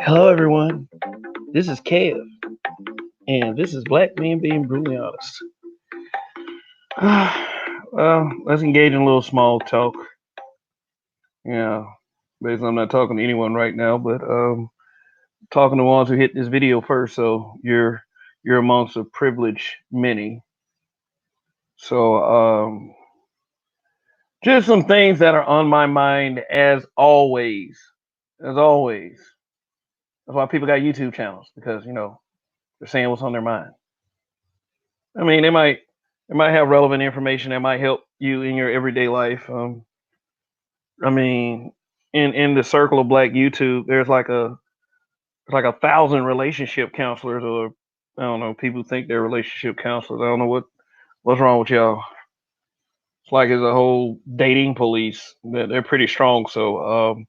Hello, everyone. This is Kev, and this is Black Men Being Brutally Honest. Well, let's engage in a little small talk. Yeah, basically, I'm not talking to anyone right now, but talking to the ones who hit this video first. So you're amongst a privileged many. So just some things that are on my mind as always. As always, that's why people got YouTube channels because they're saying what's on their mind. I mean, they might have relevant information that might help you in your everyday life. I mean, in the circle of Black YouTube, there's like 1,000 relationship counselors, or I don't know, people think they're relationship counselors. I don't know what's wrong with y'all. It's like it's a whole dating police. They're pretty strong. So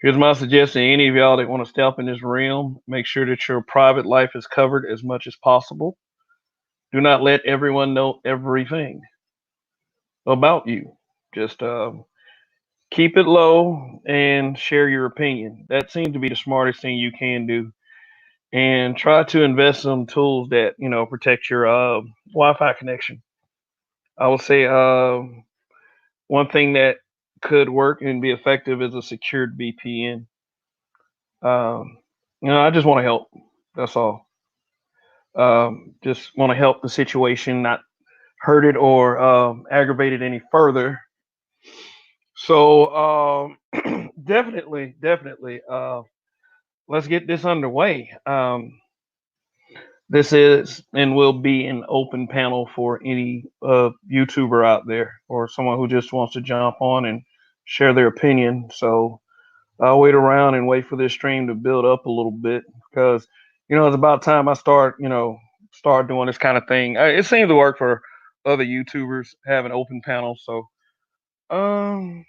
here's my suggestion: any of y'all that want to step in this realm, make sure that your private life is covered as much as possible. Do not let everyone know everything about you. Just keep it low and share your opinion. That seems to be the smartest thing you can do. And try to invest some tools that protect your Wi-Fi connection. I would say one thing that could work and be effective is a secured VPN. Um, I just want to help. That's all. Just want to help the situation, not hurt it or aggravate it any further. So definitely, let's get this underway. This is and will be an open panel for any YouTuber out there or someone who just wants to jump on and share their opinion. So I'll wait around and wait for this stream to build up a little bit because it's about time I start doing this kind of thing. It seems to work for other YouTubers having open panels. So um,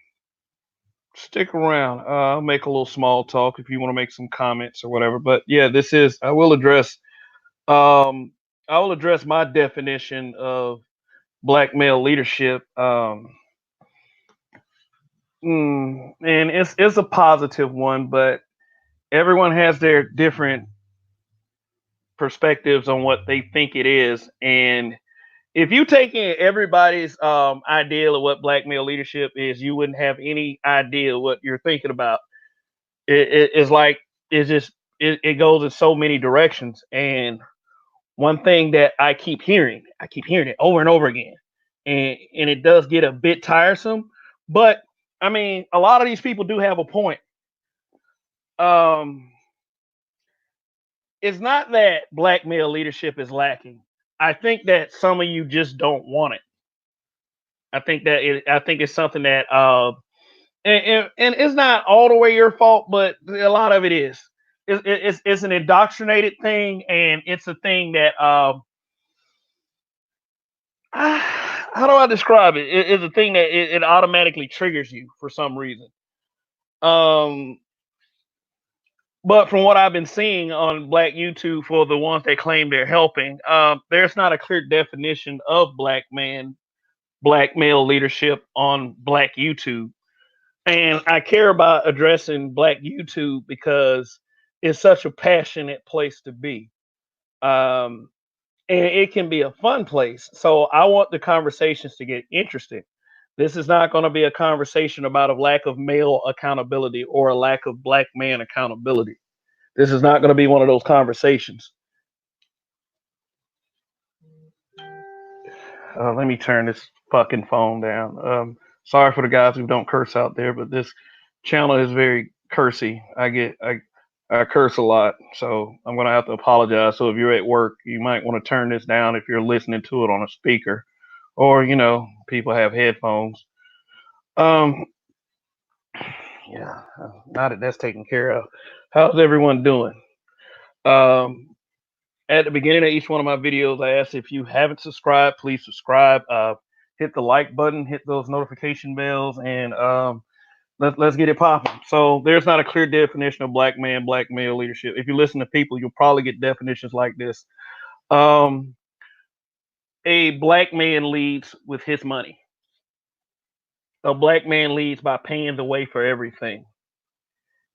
stick around. I'll make a little small talk if you want to make some comments or whatever. But yeah, um, I will address my definition of black male leadership. And it's a positive one, but everyone has their different perspectives on what they think it is. And if you take in everybody's idea of what black male leadership is, you wouldn't have any idea what you're thinking about. It's like it goes in so many directions. And one thing that I keep hearing it over and over again, and it does get a bit tiresome. But I mean, a lot of these people do have a point. Um, it's not that black male leadership is lacking. I think that some of you just don't want it. I think it's something that and it's not all the way your fault, but a lot of it is. It's an indoctrinated thing, and it's a thing that how do I describe it? It's a thing that it automatically triggers you for some reason. Um, but from what I've been seeing on Black YouTube for the ones that claim they're helping, there's not a clear definition of black male leadership on Black YouTube. And I care about addressing Black YouTube because it's such a passionate place to be. Um, and it can be a fun place. So I want the conversations to get interesting. This is not going to be a conversation about a lack of male accountability or a lack of black man accountability. This is not going to be one of those conversations. Let me turn this fucking phone down. Sorry for the guys who don't curse out there, but this channel is very cursy. I I curse a lot, so I'm gonna have to apologize. So if you're at work, you might want to turn this down if you're listening to it on a speaker, or people have headphones. Um, yeah, now that that's taken care of, how's everyone doing? Um, at the beginning of each one of my videos, I ask if you haven't subscribed, please subscribe. Hit the like button, hit those notification bells, and let's get it popping. So there's not a clear definition of black man, black male leadership. If you listen to people, you'll probably get definitions like this. Um, a black man leads with his money. A black man leads by paying the way for everything.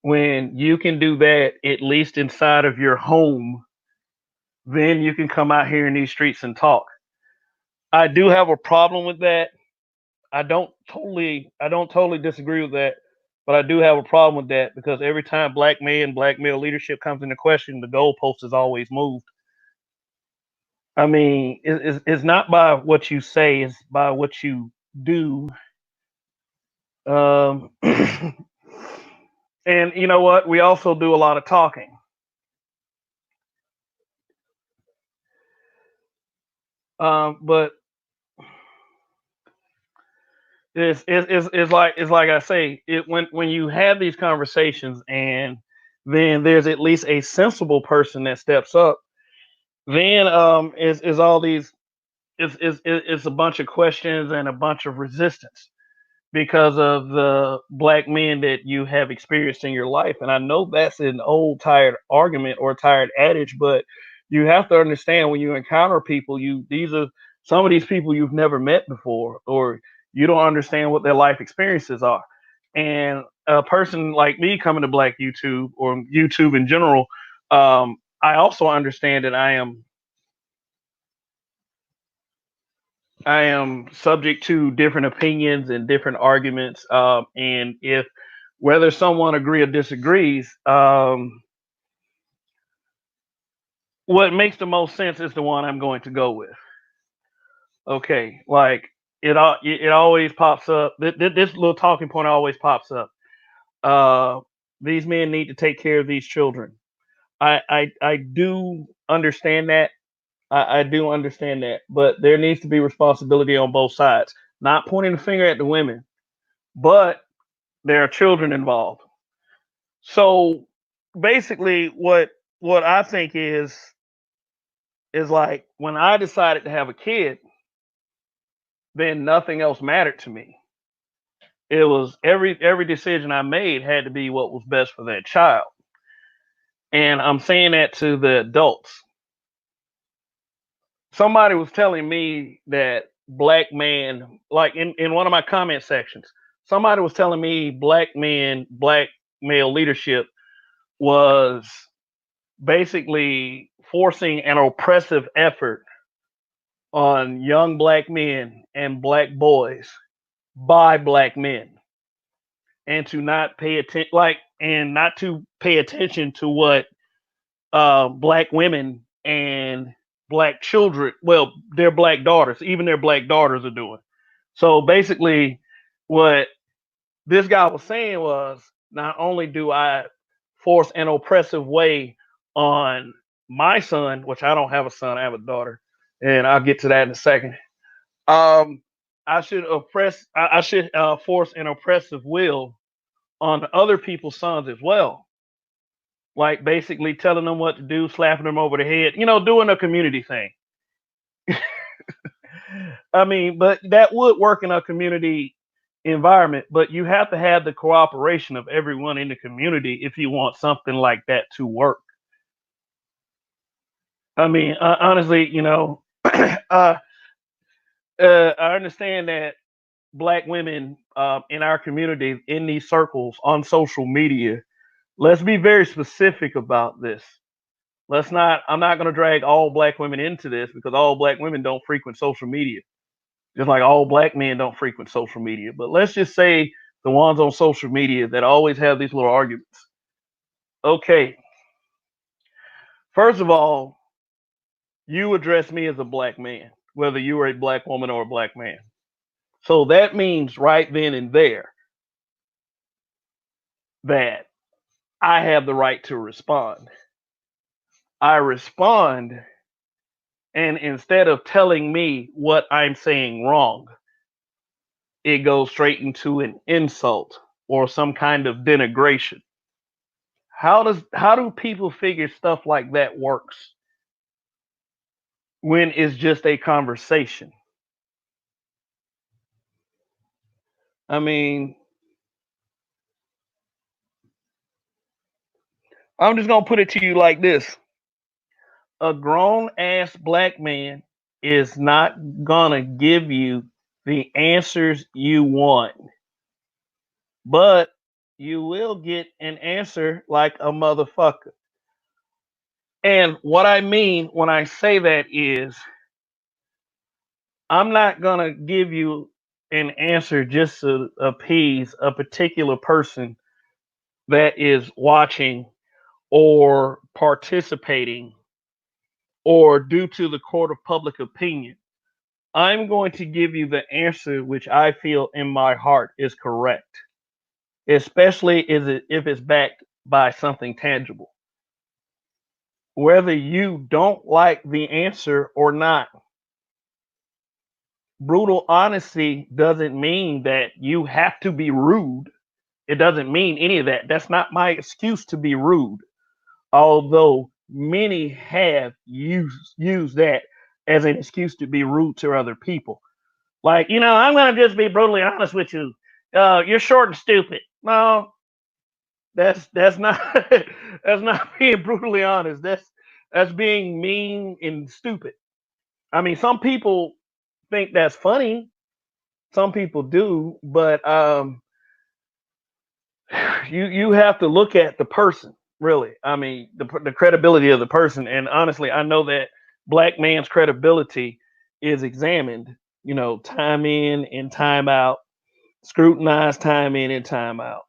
When you can do that, at least inside of your home, then you can come out here in these streets and talk. I do have a problem with that. I don't totally disagree with that, but I do have a problem with that because every time black man, black male leadership comes into question, the goalpost is always moved. I mean, it's not by what you say, it's by what you do. Um, and you know what? We also do a lot of talking. But it's like I say, when you have these conversations and then there's at least a sensible person that steps up, then is all these it's a bunch of questions and a bunch of resistance because of the black men that you have experienced in your life. And I know that's an old tired argument or tired adage, but you have to understand when you encounter people, these are some of these people you've never met before, or you don't understand what their life experiences are. And a person like me coming to Black YouTube or YouTube in general, I also understand that I am subject to different opinions and different arguments. And if whether someone agree or disagrees, what makes the most sense is the one I'm going to go with. Okay, like it always pops up. This little talking point always pops up. Uh, these men need to take care of these children. I do understand that. I do understand that, but there needs to be responsibility on both sides. Not pointing the finger at the women, but there are children involved. So basically, what I think is like when I decided to have a kid, then nothing else mattered to me. It was every decision I made had to be what was best for that child. And I'm saying that to the adults. Somebody was telling me that black man, like in one of my comment sections, somebody was telling me black men, black male leadership was basically forcing an oppressive effort on young black men and black boys by black men, and to not pay attention, and not to pay attention to what black women and black children, well, their black daughters, even their black daughters are doing. So basically, what this guy was saying was, not only do I force an oppressive way on my son, which I don't have a son, I have a daughter, and I'll get to that in a second. Um, I should force an oppressive will on other people's sons as well, like basically telling them what to do, slapping them over the head, doing a community thing. I mean, but that would work in a community environment, but you have to have the cooperation of everyone in the community if you want something like that to work. I mean, honestly, I understand that black women in our community, in these circles on social media, let's be very specific about this. I'm not going to drag all black women into this because all black women don't frequent social media, just like all black men don't frequent social media. But let's just say the ones on social media that always have these little arguments. Okay, first of all, you address me as a black man, whether you are a black woman or a black man. So that means right then and there that I have the right to respond. I respond, and instead of telling me what I'm saying wrong, it goes straight into an insult or some kind of denigration. How do people figure stuff like that works when it's just a conversation? I mean, I'm just gonna put it to you like this. A grown ass black man is not gonna give you the answers you want, but you will get an answer like a motherfucker. And what I mean when I say that is, I'm not gonna give you an answer just to appease a particular person that is watching or participating or due to the court of public opinion. I'm going to give you the answer which I feel in my heart is correct, especially if it's backed by something tangible. Whether you don't like the answer or not, brutal honesty doesn't mean that you have to be rude. It doesn't mean any of that. That's not my excuse to be rude. Although many have used that as an excuse to be rude to other people. Like, I'm gonna just be brutally honest with you. You're short and stupid. No, that's not that's not being brutally honest. That's being mean and stupid. I mean, some people think that's funny. Some people do, but you have to look at the person, really. I mean, the credibility of the person. And honestly, I know that black man's credibility is examined, time in and time out, scrutinized time in and time out.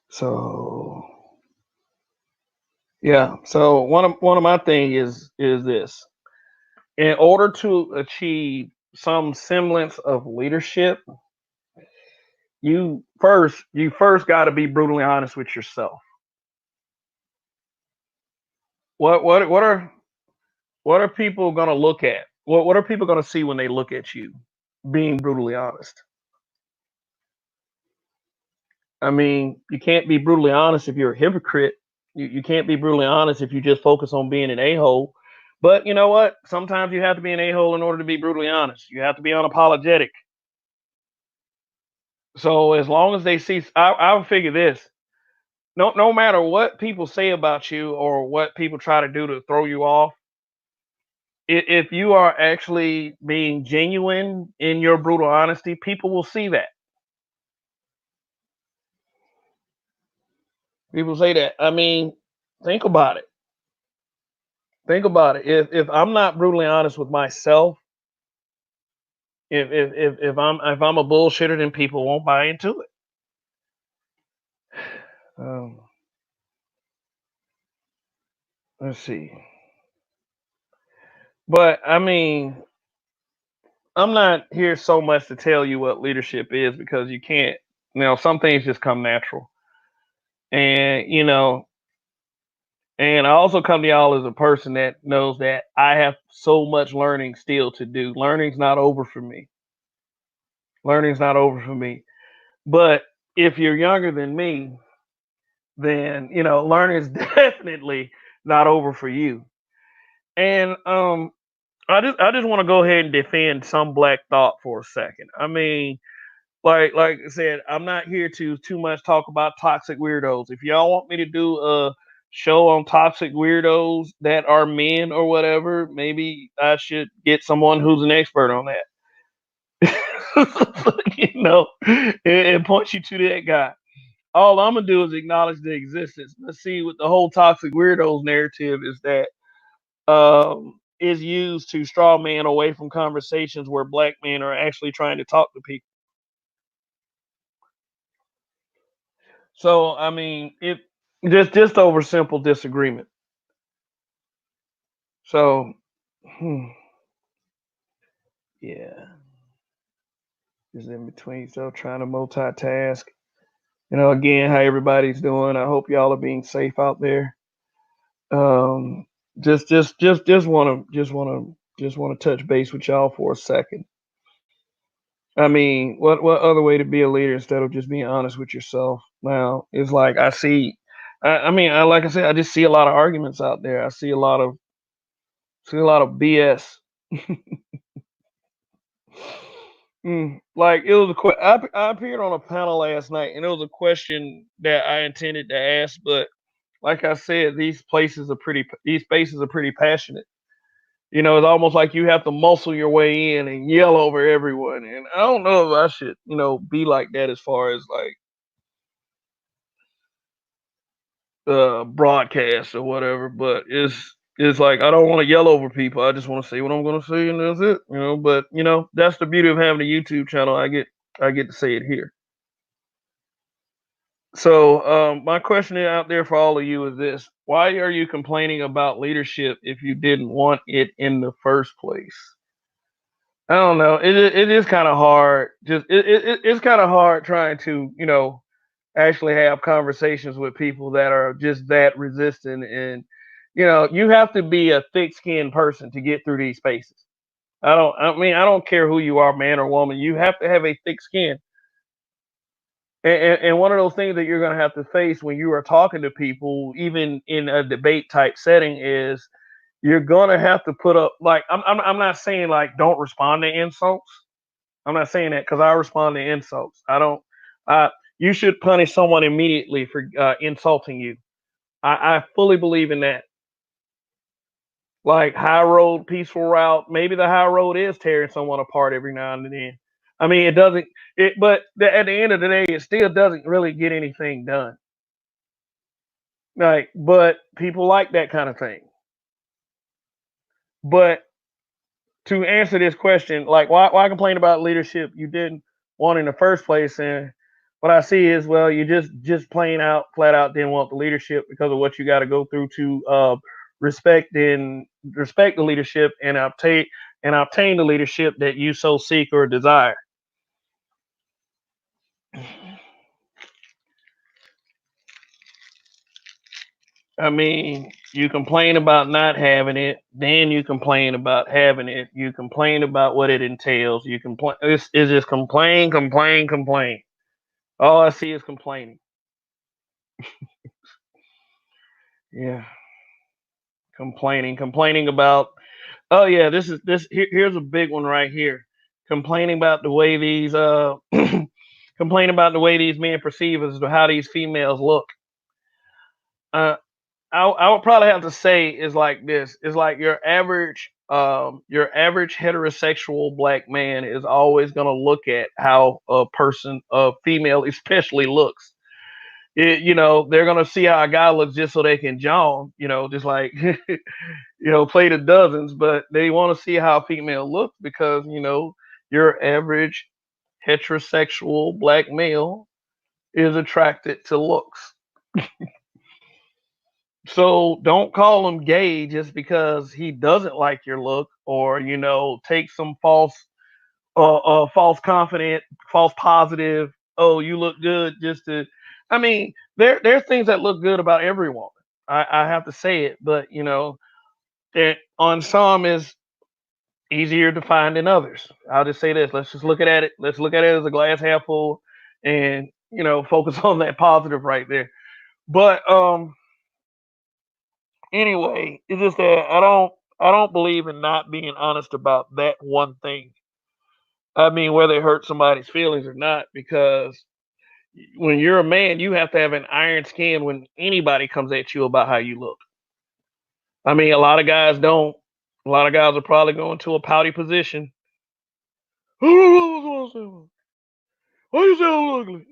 So yeah. So one of my thing is this. In order to achieve some semblance of leadership, you first got to be brutally honest with yourself. What are people gonna look at? What are people gonna see when they look at you being brutally honest? I mean, you can't be brutally honest if you're a hypocrite. You can't be brutally honest if you just focus on being an a-hole. But you know what? Sometimes you have to be an a-hole in order to be brutally honest. You have to be unapologetic. So as long as they see, I'll figure this. No matter what people say about you or what people try to do to throw you off, if you are actually being genuine in your brutal honesty, people will see that. People say that. I mean, think about it. Think about it. If I'm not brutally honest with myself, if I'm a bullshitter, then people won't buy into it. Um, let's see. But I mean, I'm not here so much to tell you what leadership is because you can't. Some things just come natural, and and I also come to y'all as a person that knows that I have so much learning still to do. Learning's not over for me. Learning's not over for me. But if you're younger than me, then learning is definitely not over for you. And I just want to go ahead and defend some black thought for a second. I mean, like I said, I'm not here to too much talk about toxic weirdos. If y'all want me to do a show on toxic weirdos that are men or whatever, maybe I should get someone who's an expert on that. And point you to that guy. All I'm gonna do is acknowledge the existence. Let's see what the whole toxic weirdos narrative is that is used to straw man away from conversations where black men are actually trying to talk to people. So I mean, it just over simple disagreement. So yeah, Just in between stuff, trying to multitask. Again, how everybody's doing. I hope y'all are being safe out there. Just want to touch base with y'all for a second. I mean, what other way to be a leader instead of just being honest with yourself? Now, it's like like I said, I just see a lot of arguments out there. I see a lot of BS. Like it was I appeared on a panel last night, and it was a question that I intended to ask, but like I said, these spaces are pretty passionate. It's almost like you have to muscle your way in and yell over everyone. And I don't know if I should, be like that as far as like broadcast or whatever. But it's like I don't want to yell over people. I just want to say what I'm going to say, and that's it. But that's the beauty of having a YouTube channel. I get to say it here. So my question out there for all of you is this: why are you complaining about leadership if you didn't want it in the first place? I don't know. It is kind of hard. It's kind of hard trying to actually have conversations with people that are just that resistant, and you have to be a thick-skinned person to get through these spaces. I don't care who you are, man or woman. You have to have a thick skin. And one of those things that you're going to have to face when you are talking to people, even in a debate type setting, is you're going to have to put up, like, I'm not saying like don't respond to insults. I'm not saying that, because I respond to insults. I don't. Uh, you should punish someone immediately for insulting you. I fully believe in that. Like high road, peaceful route. Maybe the high road is tearing someone apart every now and then. I mean, it doesn't. But at the end of the day, it still doesn't really get anything done. Like, but people like that kind of thing. But to answer this question, like, why complain about leadership you didn't want in the first place? And what I see is, well, you just plain out, flat out didn't want the leadership because of what you got to go through to respect the leadership and obtain the leadership that you so seek or desire. I mean, you complain about not having it, then you complain about having it. You complain about what it entails. You complain. It's just complain, complain, complain. All I see is complaining. Yeah, complaining about. Oh yeah, here's a big one right here. Complaining about the way these complaining about the way these men perceive as to how these females look. Uh, I would probably have to say is like this. It's like your average heterosexual black man is always gonna look at how a female especially looks. They're gonna see how a guy looks just so they can jaw, just like play the dozens, but they want to see how a female looks because your average heterosexual black male is attracted to looks. So don't call him gay just because he doesn't like your look, or take some false confident, false positive. Oh, you look good just to. I mean, there's things that look good about every woman. I have to say it, but on some is easier to find than others. I'll just say this. Let's just look at it. Let's look at it as a glass half full, and focus on that positive right there. But anyway, it's just that I don't believe in not being honest about that one thing. I mean, whether it hurts somebody's feelings or not, because when you're a man, you have to have an iron skin when anybody comes at you about how you look. I mean, a lot of guys don't. A lot of guys are probably going to a pouty position. Why you say I'm ugly?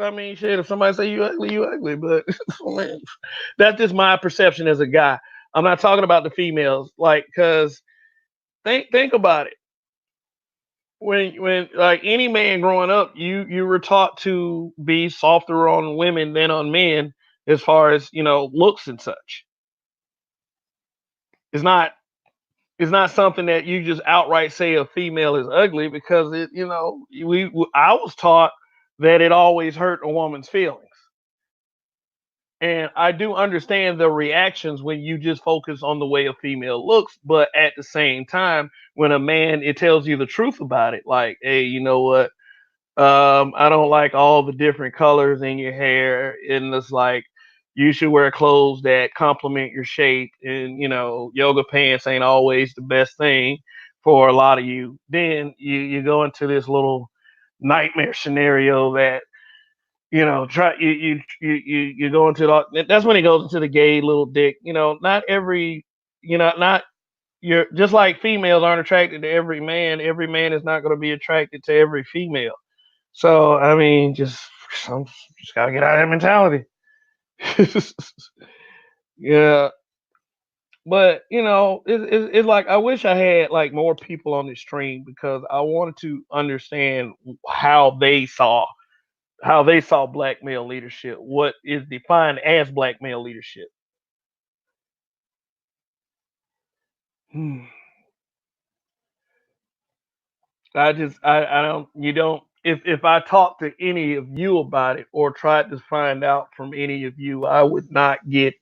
I mean, shit. If somebody say you ugly, you ugly. But man, that's just my perception as a guy. I'm not talking about the females, like, cause think about it. When like any man growing up, you were taught to be softer on women than on men, as far as looks and such. It's not It's not something that you just outright say a female is ugly, because it, I was taught that it always hurt a woman's feelings. And I do understand the reactions when you just focus on the way a female looks, but at the same time, when a man, it tells you the truth about it, like, hey, you know what? I don't like all the different colors in your hair, and it's like you should wear clothes that complement your shape, and yoga pants ain't always the best thing for a lot of you. Then you go into this little nightmare scenario that try you go into that's when it goes into the gay little dick. Not every not you're just like females aren't attracted to every man is not going to be attracted to every female. So I mean, just gotta get out of that mentality. Yeah, but it's like I wish I had like more people on the stream, because I wanted to understand how they saw black male leadership, what is defined as black male leadership. Hmm. I don't you don't if I talked to any of you about it or tried to find out from any of you, I would not get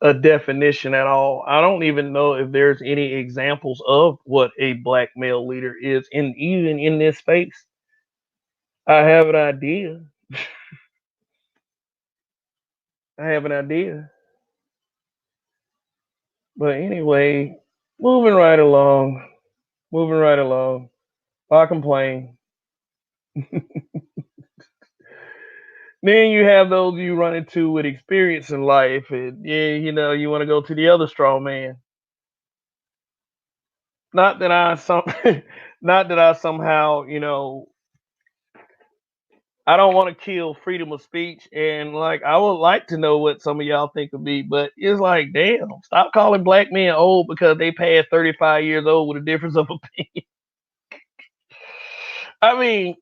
a definition at all. I don't even know if there's any examples of what a black male leader is, in even in this space. I have an idea. I have an idea. But anyway, moving right along. Moving right along. I complain. Then you have those you run into with experience in life, and yeah, you want to go to the other strong man. Not that I some, not that I somehow, I don't want to kill freedom of speech, and like I would like to know what some of y'all think of me, but it's like, damn, stop calling black men old because they passed 35 years old with a difference of opinion. I mean,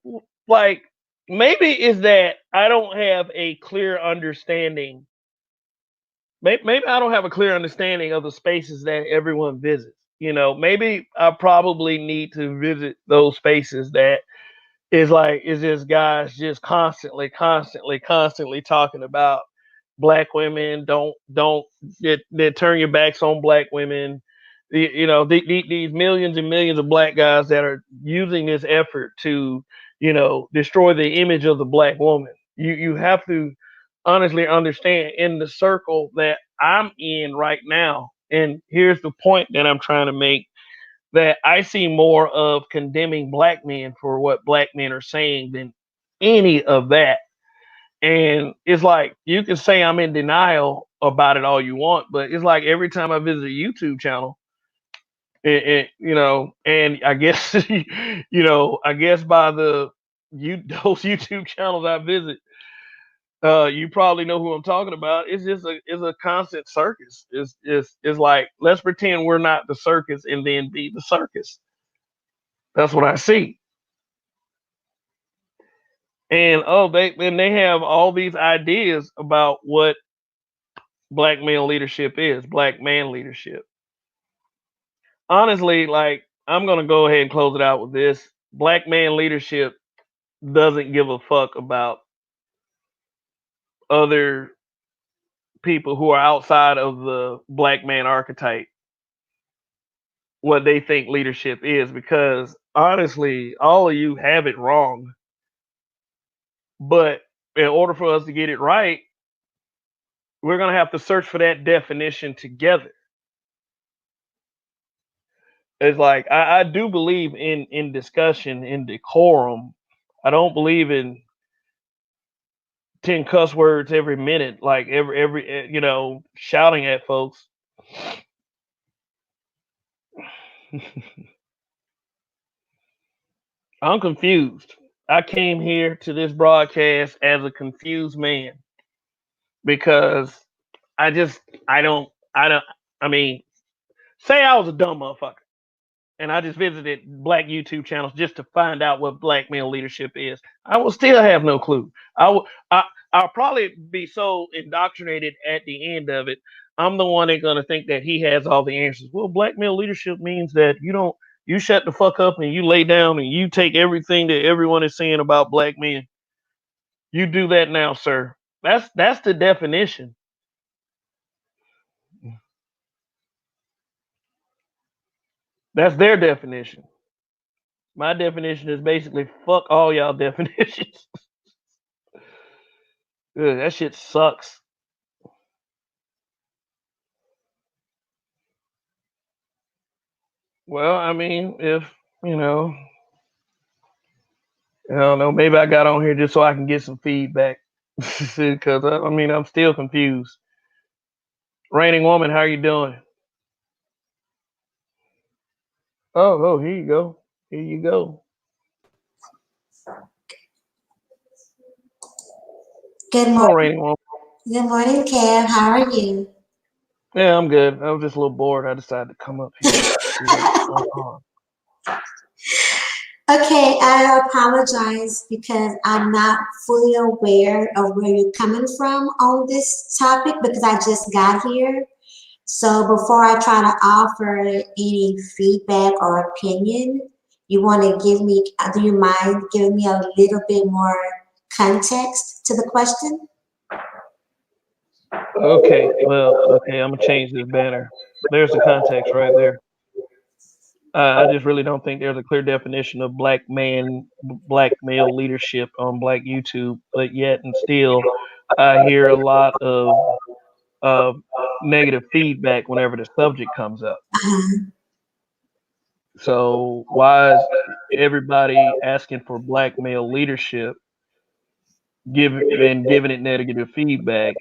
like, maybe it's that I don't have a clear understanding. Maybe I don't have a clear understanding of the spaces that everyone visits. Maybe I probably need to visit those spaces that is just guys just constantly talking about black women. Don't they turn your backs on black women. These millions and millions of black guys that are using this effort to destroy the image of the black woman. You have to honestly understand, in the circle that I'm in right now, and here's the point that I'm trying to make, that I see more of condemning black men for what black men are saying than any of that. And it's like, you can say I'm in denial about it all you want, but it's like every time I visit a YouTube channel, and I guess I guess by those YouTube channels I visit, you probably know who I'm talking about. It's a constant circus. It's like, let's pretend we're not the circus and then be the circus. That's what I see. And they have all these ideas about what black male leadership is, black man leadership. Honestly, like, I'm gonna go ahead and close it out with this. Black man leadership doesn't give a fuck about other people who are outside of the black man archetype, what they think leadership is, because honestly, all of you have it wrong. But in order for us to get it right, we're gonna have to search for that definition together. It's like, I do believe in discussion, in decorum. I don't believe in 10 cuss words every minute, like every shouting at folks. I'm confused. I came here to this broadcast as a confused man, because I just I don't I mean, say I was a dumb motherfucker and I just visited black YouTube channels just to find out what black male leadership is. I will still have no clue. I'll probably be so indoctrinated at the end of it, I'm the one that's gonna think that he has all the answers. Well, black male leadership means that you shut the fuck up and you lay down and you take everything that everyone is saying about black men. You do that now, sir. That's the definition. That's their definition. My definition is basically fuck all y'all definitions. Ugh, that shit sucks. Well, I mean, if you know, I don't know, maybe I got on here just so I can get some feedback. Because I mean, I'm still confused. Reigning woman, how you doing? Oh, here you go. Here you go. Good Come on, morning. reigning woman. Good morning, Kev. How are you? Yeah, I'm good. I was just a little bored. I decided to come up here, see what's going on. Okay, I apologize because I'm not fully aware of where you're coming from on this topic because I just got here. So before I try to offer any feedback or opinion, you want to give me, do you mind giving me a little bit more context to the question? Okay, well, okay, I'm gonna change this banner. There's the context right there. I just really don't think there's a clear definition of black male leadership on black YouTube, but yet and still, I hear a lot of uh, negative feedback whenever the subject comes up. Uh-huh. So why is everybody asking for black male leadership, giving it negative feedback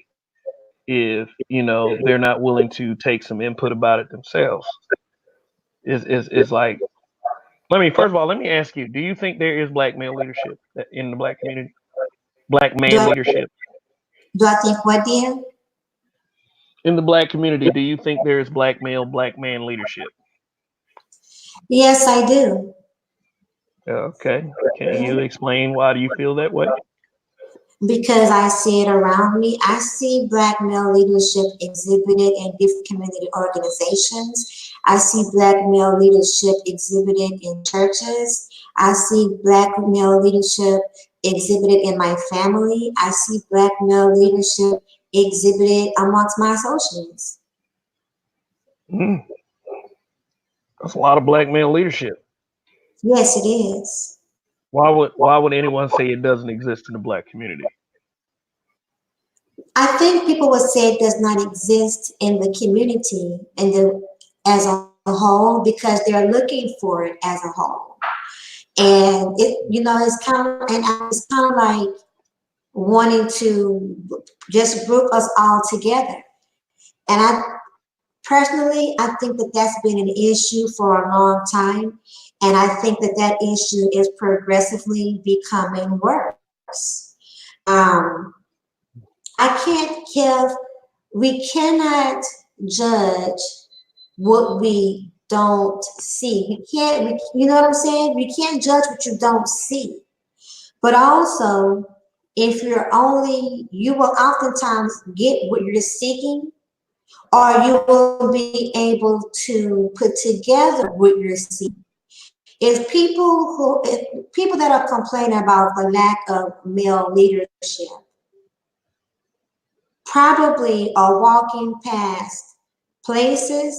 if they're not willing to take some input about it themselves? Is like, first of all, let me ask you: do you think there is black male leadership in the black community? Black Do man I, leadership do I think what, dear? in the black community? Do you think there is black man leadership? Yes, I do. Okay, can you explain why do you feel that way? Because I see it around me. I see Black male leadership exhibited in different community organizations. I see Black male leadership exhibited in churches. I see Black male leadership exhibited in my family. I see Black male leadership exhibited amongst my associates. Mm, that's a lot of black male leadership. Yes, it is. Why would anyone say it doesn't exist in the black community? I think people would say it does not exist in the community and as a whole because they're looking for it as a whole. And it's kind of it's kind of like wanting to just group us all together. And I personally, I think that that's been an issue for a long time, and I think that that issue is progressively becoming worse. Um, I can't give. We cannot judge what we don't see. We can't. You know what I'm saying? We can't judge what you don't see. But also, if you will oftentimes get what you're seeking, or you will be able to put together what you're seeking. If people that are complaining about the lack of male leadership probably are walking past places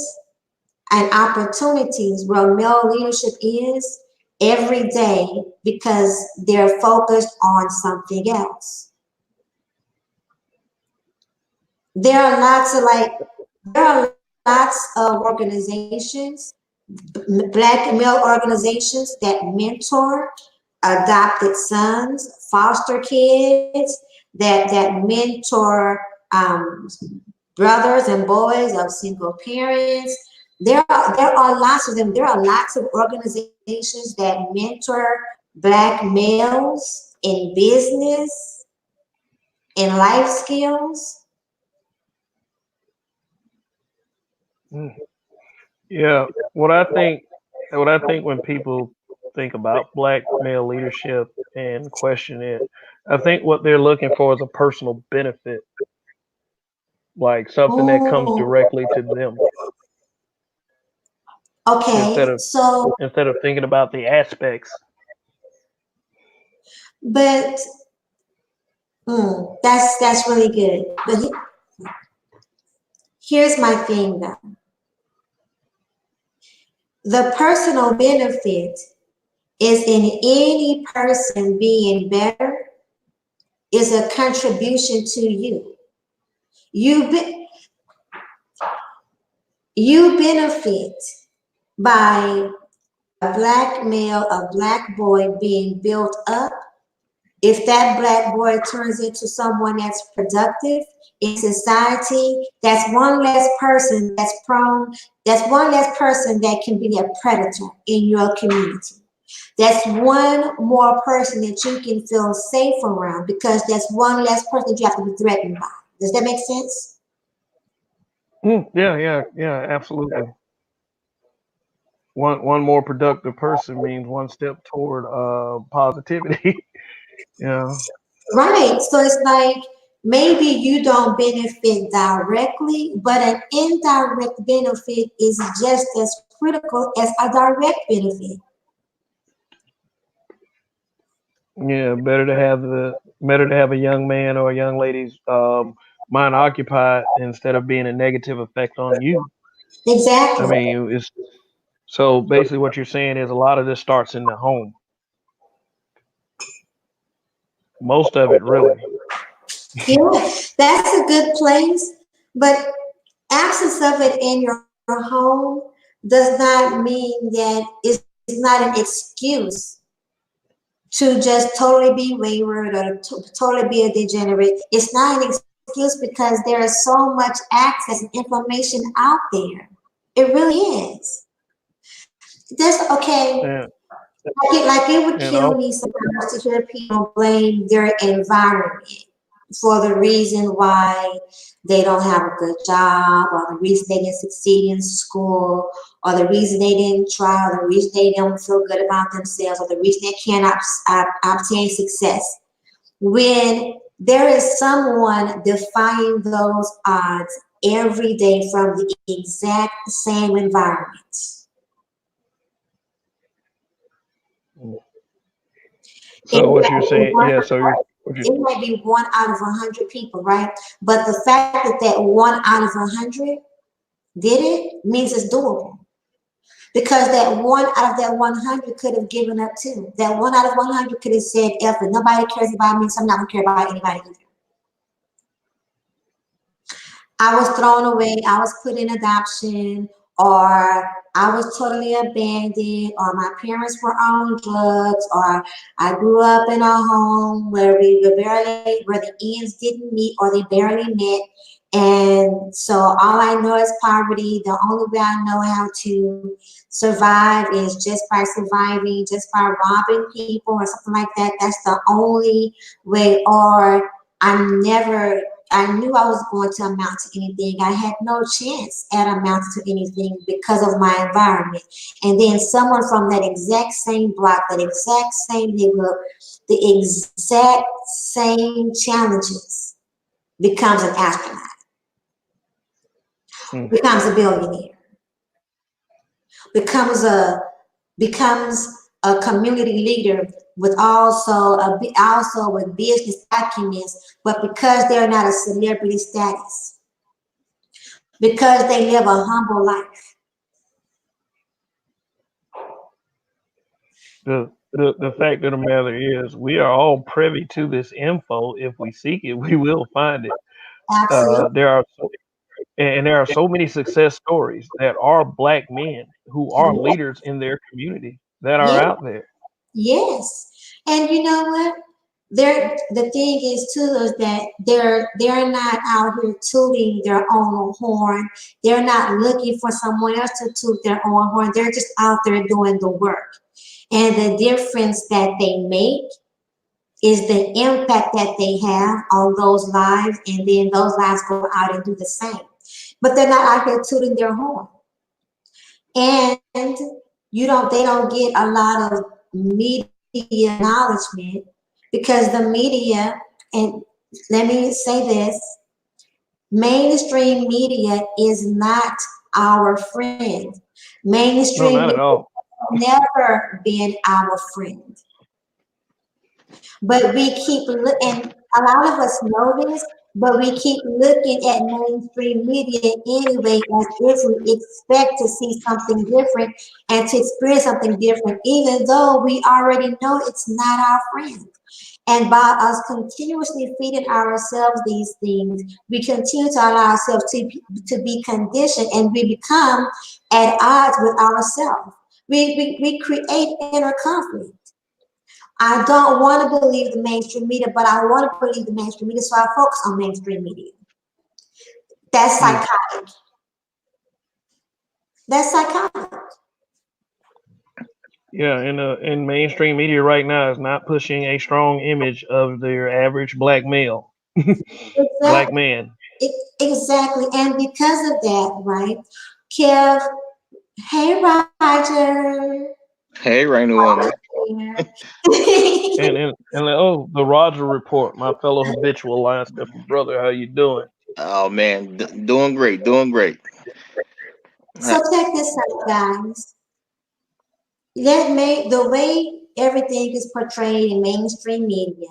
and opportunities where male leadership is every day because they're focused on something else. There are lots of organizations, black male organizations that mentor adopted sons, foster kids, that mentor brothers and boys of single parents. There are lots of them. There are lots of organizations that mentor black males in business, in life skills. Mm. Yeah, what I think when people think about black male leadership and question it, I think what they're looking for is a personal benefit. like something that comes Oh, directly to them instead okay. of So, thinking about the aspects. but that's really good. But here's my thing though. The personal benefit is in any person being better is a contribution to you. You be, you benefit by a black male, a black boy being built up. If that black boy turns into someone that's productive in society, that's one less person that's prone, that's one less person that can be a predator in your community. That's one more person that you can feel safe around because that's one less person that you have to be threatened by. Does that make sense? Yeah, yeah, yeah, absolutely. One more productive person means one step toward positivity. Yeah. Right. So it's like maybe you don't benefit directly, but an indirect benefit is just as critical as a direct benefit. Yeah, better to have a young man or a young lady's mind occupied instead of being a negative effect on you. I Exactly. mean, it's so basically what you're saying is a lot of this starts in the home. Most of it, really. Yeah, that's a good place, but absence of it in your home does not mean that it's not an excuse to just totally be wayward or to totally be a degenerate. It's not an excuse because there is so much access and information out there. It really is. There's okay. And Like it would and kill all me sometimes to hear people blame their environment for the reason why they don't have a good job, or the reason they didn't succeed in school, or the reason they didn't try, or the reason they don't feel good about themselves, or the reason they cannot obtain success. When there is someone defying those odds every day from the exact same environment. It so what might you're be saying, one, yeah. So you're what you it might be 1 out of 100 people, right? But the fact that that 1 out of 100 did it means it's doable. Because that 1 out of that 100 could have given up too. That 1 out of 100 could have said, "F it, nobody cares about me, so I'm not gonna care about anybody either." I was thrown away, I was put in adoption, or I was totally abandoned, or my parents were on drugs, or I grew up in a home where we were barely, where the ends didn't meet or they barely met. And so all I know is poverty. The only way I know how to survive is just by surviving, just by robbing people or something like that. That's the only way. Or I'm never I knew I was going to amount to anything. I had no chance at amounting to anything because of my environment. And then someone from that exact same block, that exact same neighborhood, the exact same challenges becomes an astronaut, mm, becomes a billionaire, becomes a becomes a community leader with also with business documents, but because they're not a celebrity status, because they live a humble life. the fact of the matter is we are all privy to this info. If we seek it, we will find it. Absolutely. There are and there are so many success stories that are black men who are leaders in their community that are Yeah, out there. yes. And you know what? The thing is too is that they're not out here tooting their own horn. They're not looking for someone else to toot their own horn. They're just out there doing the work. And the difference that they make is the impact that they have on those lives, and then those lives go out and do the same. But they're not out here tooting their horn. And they don't get a lot of media acknowledgement because the media, and let me say this, Mainstream media is not our friend. No, Mainstream not at media all. has never been our friend. But we keep looking, a lot of us know this, but we keep looking at mainstream media anyway as if we expect to see something different and to experience something different, even though we already know it's not our friend. And by us continuously feeding ourselves these things, we continue to allow ourselves to be conditioned and we become at odds with ourselves. We create inner conflict. I don't want to believe the mainstream media, but I want to believe the mainstream media, so I focus on mainstream media. That's Mm. psychotic. That's psychotic. Yeah, and mainstream media right now is not pushing a strong image of their average black male, black Exactly. man. Exactly. And because of that, right, Kev, hey, Roger. Hey, Rainy Woman. And oh, the Roger Report, my fellow habitual line stepper brother, how you doing? Oh man, doing great, doing great. So check this out, guys. The way everything is portrayed in mainstream media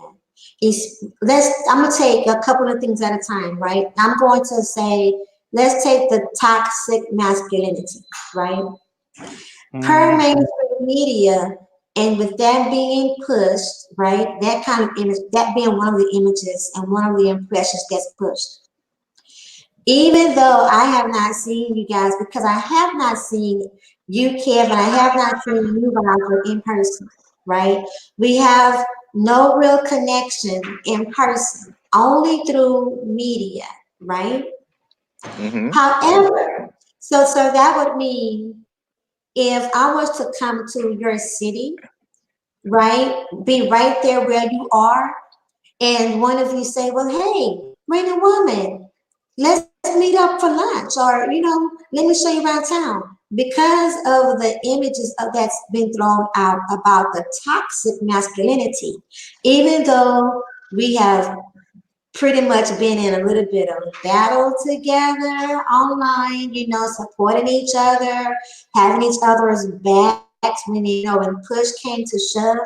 is, I'm gonna take a couple of things at a time, right? I'm going to say, let's take the toxic masculinity, right? Per Hmm. mainstream media, and with that being pushed, right? That kind of image, that being one of the images and one of the impressions gets pushed. Even though I have not seen you guys, because I have not seen you, Kev, and I have not seen you, Roger, in person, right? We have no real connection in person, only through media, right? Mm-hmm. However, so that would mean if I was to come to your city, right, be right there where you are, and one of you say, well, hey, bring a woman, let's meet up for lunch, or, let me show you around town. Because of the images of that's been thrown out about the toxic masculinity, even though we have pretty much been in a little bit of battle together online, supporting each other, having each other's backs when, when push came to shove,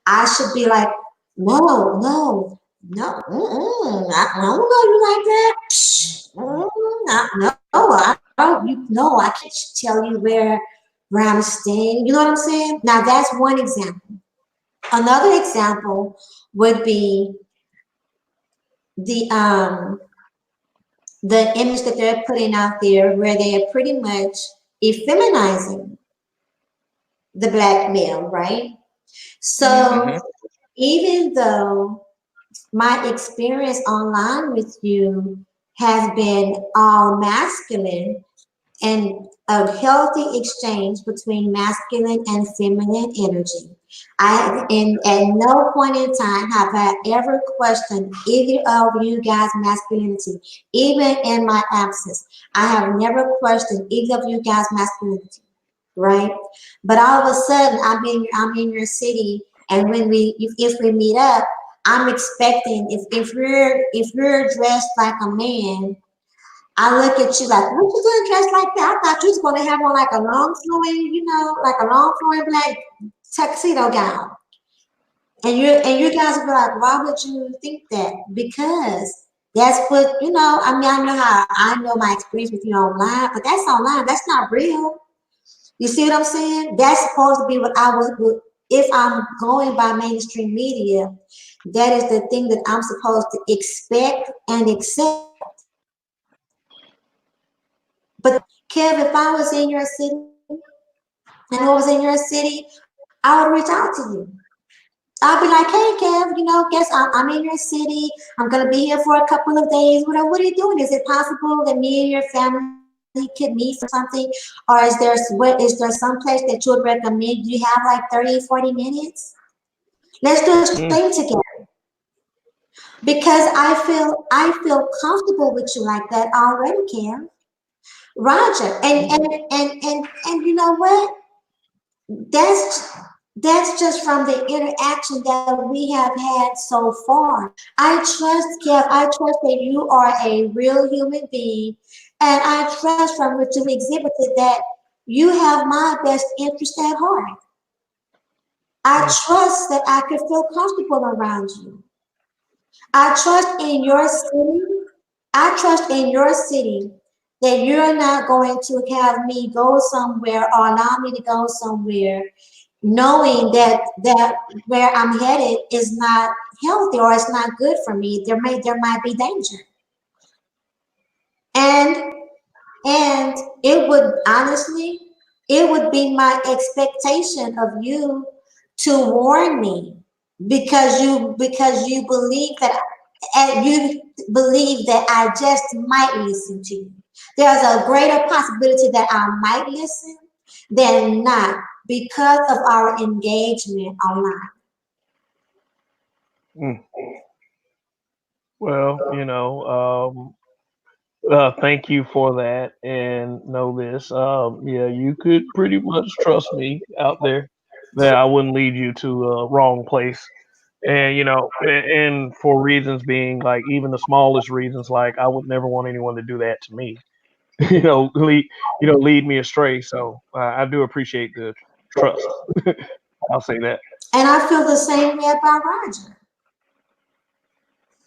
I should be like, no, no, no, I don't know you like that. No, I don't, no, I can't tell you where I'm staying. You know what I'm saying? Now that's one example. Another example would be the the image that they're putting out there where they are pretty much effeminizing the black male, right? So Mm-hmm. even though my experience online with you has been all masculine, and a healthy exchange between masculine and feminine energy. At no point in time have I ever questioned either of you guys' masculinity, even in my absence. I have never questioned either of you guys' masculinity, right? But all of a sudden, I'm in your city, and when if we meet up, I'm expecting, if you're dressed like a man, I look at you like, what you doing dressed like that? I thought you was gonna have on like a long flowing, like a long flowing black tuxedo gown. And you guys would be like, why would you think that? Because that's what, I mean, I know how I know my experience with you online, but that's online, that's not real. You see what I'm saying? That's supposed to be what I was, if I'm going by mainstream media, that is the thing that I'm supposed to expect and accept. But Kev, if I was in your city and I was in your city, I would reach out to you. I'll be like, hey Kev, guess I'm in your city. I'm gonna be here for a couple of days. What are you doing? Is it possible that me and your family could meet for something? Or is there some place that you would recommend? Do you have like 30, 40 minutes? Let's do a Mm. stream together. Because I feel comfortable with you like that already, Kev. Roger. And you know what? That's That's just from the interaction that we have had so far. I trust, Kev, I trust that you are a real human being, and I trust from what you exhibited that you have my best interest at heart. I Mm, trust that I could feel comfortable around you. I trust in your city. I trust in your city that you're not going to have me go somewhere or allow me to go somewhere knowing that where I'm headed is not healthy or it's not good for me. There might be danger. And and it would honestly, it would be my expectation of you to warn me because you believe that and you believe that I just might listen to you. There's a greater possibility that I might listen than not because of our engagement online. mm. Well, thank you for that, and know this. Yeah, you could pretty much trust me out there that I wouldn't lead you to a wrong place. And and for reasons being like even the smallest reasons, like I would never want anyone to do that to me. Lead me astray. So I do appreciate the trust. I'll say that. And I feel the same way about Roger.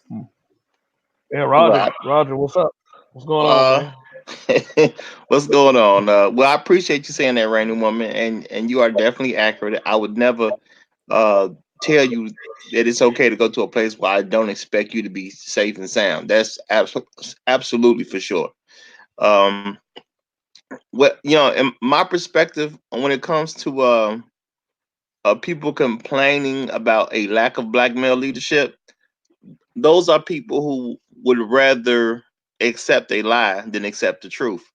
Hmm. Yeah, Well, Roger, what's up? What's going on, uh, man? what's going on? Well, I appreciate you saying that, Rainy Woman, and you are definitely accurate. I would never uh tell you that it's okay to go to a place where I don't expect you to be safe and sound. That's absolutely for sure. Um, what in my perspective, when it comes to people complaining about a lack of black male leadership, those are people who would rather accept a lie than accept the truth,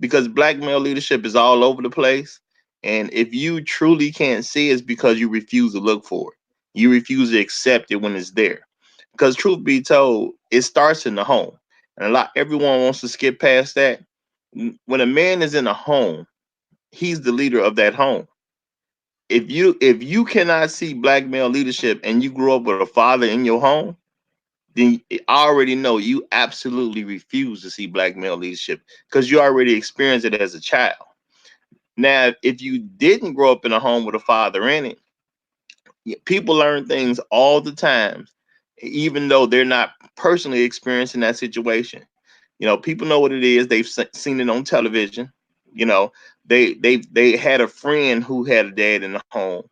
because black male leadership is all over the place, and if you truly can't see it, it's because you refuse to look for it. You refuse to accept it when it's there, because truth be told, it starts in the home, and a lot everyone wants to skip past that. When a man is in a home, he's the leader of that home. If you cannot see black male leadership and you grew up with a father in your home, then I already know you absolutely refuse to see black male leadership because you already experienced it as a child. Now, if you didn't grow up in a home with a father in it, people learn things all the time, even though they're not personally experiencing that situation. People know what it is. They've seen it on television. You know, they had a friend who had a dad in the home.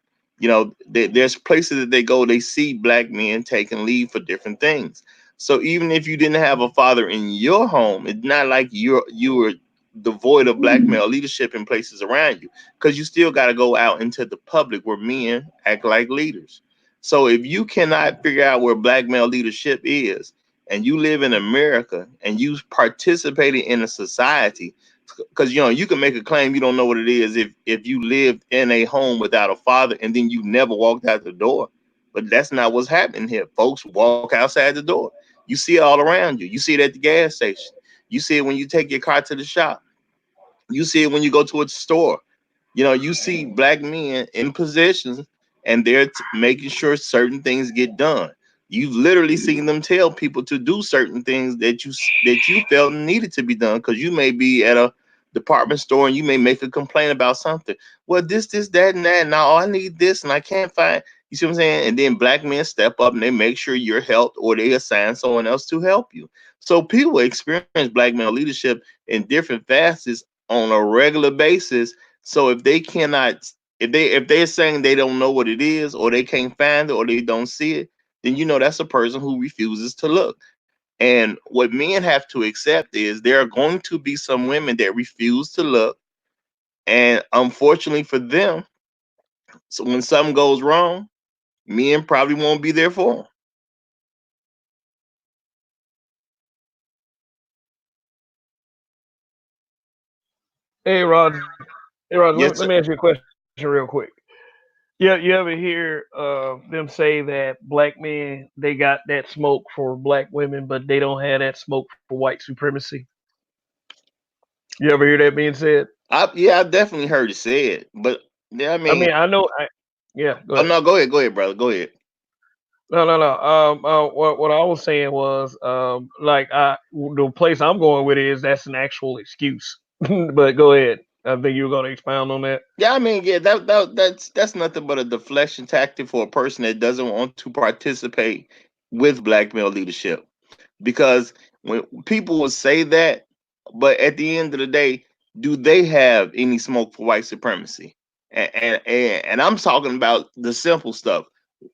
There's places that they go. They see black men taking leave for different things. So even if you didn't have a father in your home, it's not like you were devoid of black male leadership in places around you, because you still got to go out into the public where men act like leaders. So if you cannot figure out where black male leadership is, and you live in America and you participated in a society, because you can make a claim you don't know what it is if you lived in a home without a father and then you never walked out the door. But that's not what's happening here. Folks walk outside the door. You see it all around you. You see it at the gas station. You see it when you take your car to the shop. You see it when you go to a store. You see black men in positions, and they're making sure certain things get done. You've literally seen them tell people to do certain things that you felt needed to be done, because you may be at a department store and you may make a complaint about something. Well, this, that, and that. Now I need this and I can't find. You see what I'm saying? And then black men step up and they make sure you're helped, or they assign someone else to help you. So people experience black male leadership in different facets on a regular basis. So if they're saying they don't know what it is, or they can't find it, or they don't see it, then that's a person who refuses to look. And what men have to accept is there are going to be some women that refuse to look, and unfortunately for them, so when something goes wrong, men probably won't be there for them. Hey, Roger, let Yes, me sir. ask you a question real quick. Yeah, you ever hear them say that black men they got that smoke for black women, but they don't have that smoke for white supremacy? You ever hear that being said? Yeah, I definitely heard it said, but yeah, I I mean, mean, Yeah, go Oh ahead. no, go ahead, brother. Go ahead. No, no, no. What I was saying was, like, the place I'm going with is that's an actual excuse. But go ahead. I think you were going to expound on that. Yeah, I mean, yeah, that's nothing but a deflection tactic for a person that doesn't want to participate with black male leadership. Because when people will say that, but at the end of the day, do they have any smoke for white supremacy? And I'm talking about the simple stuff.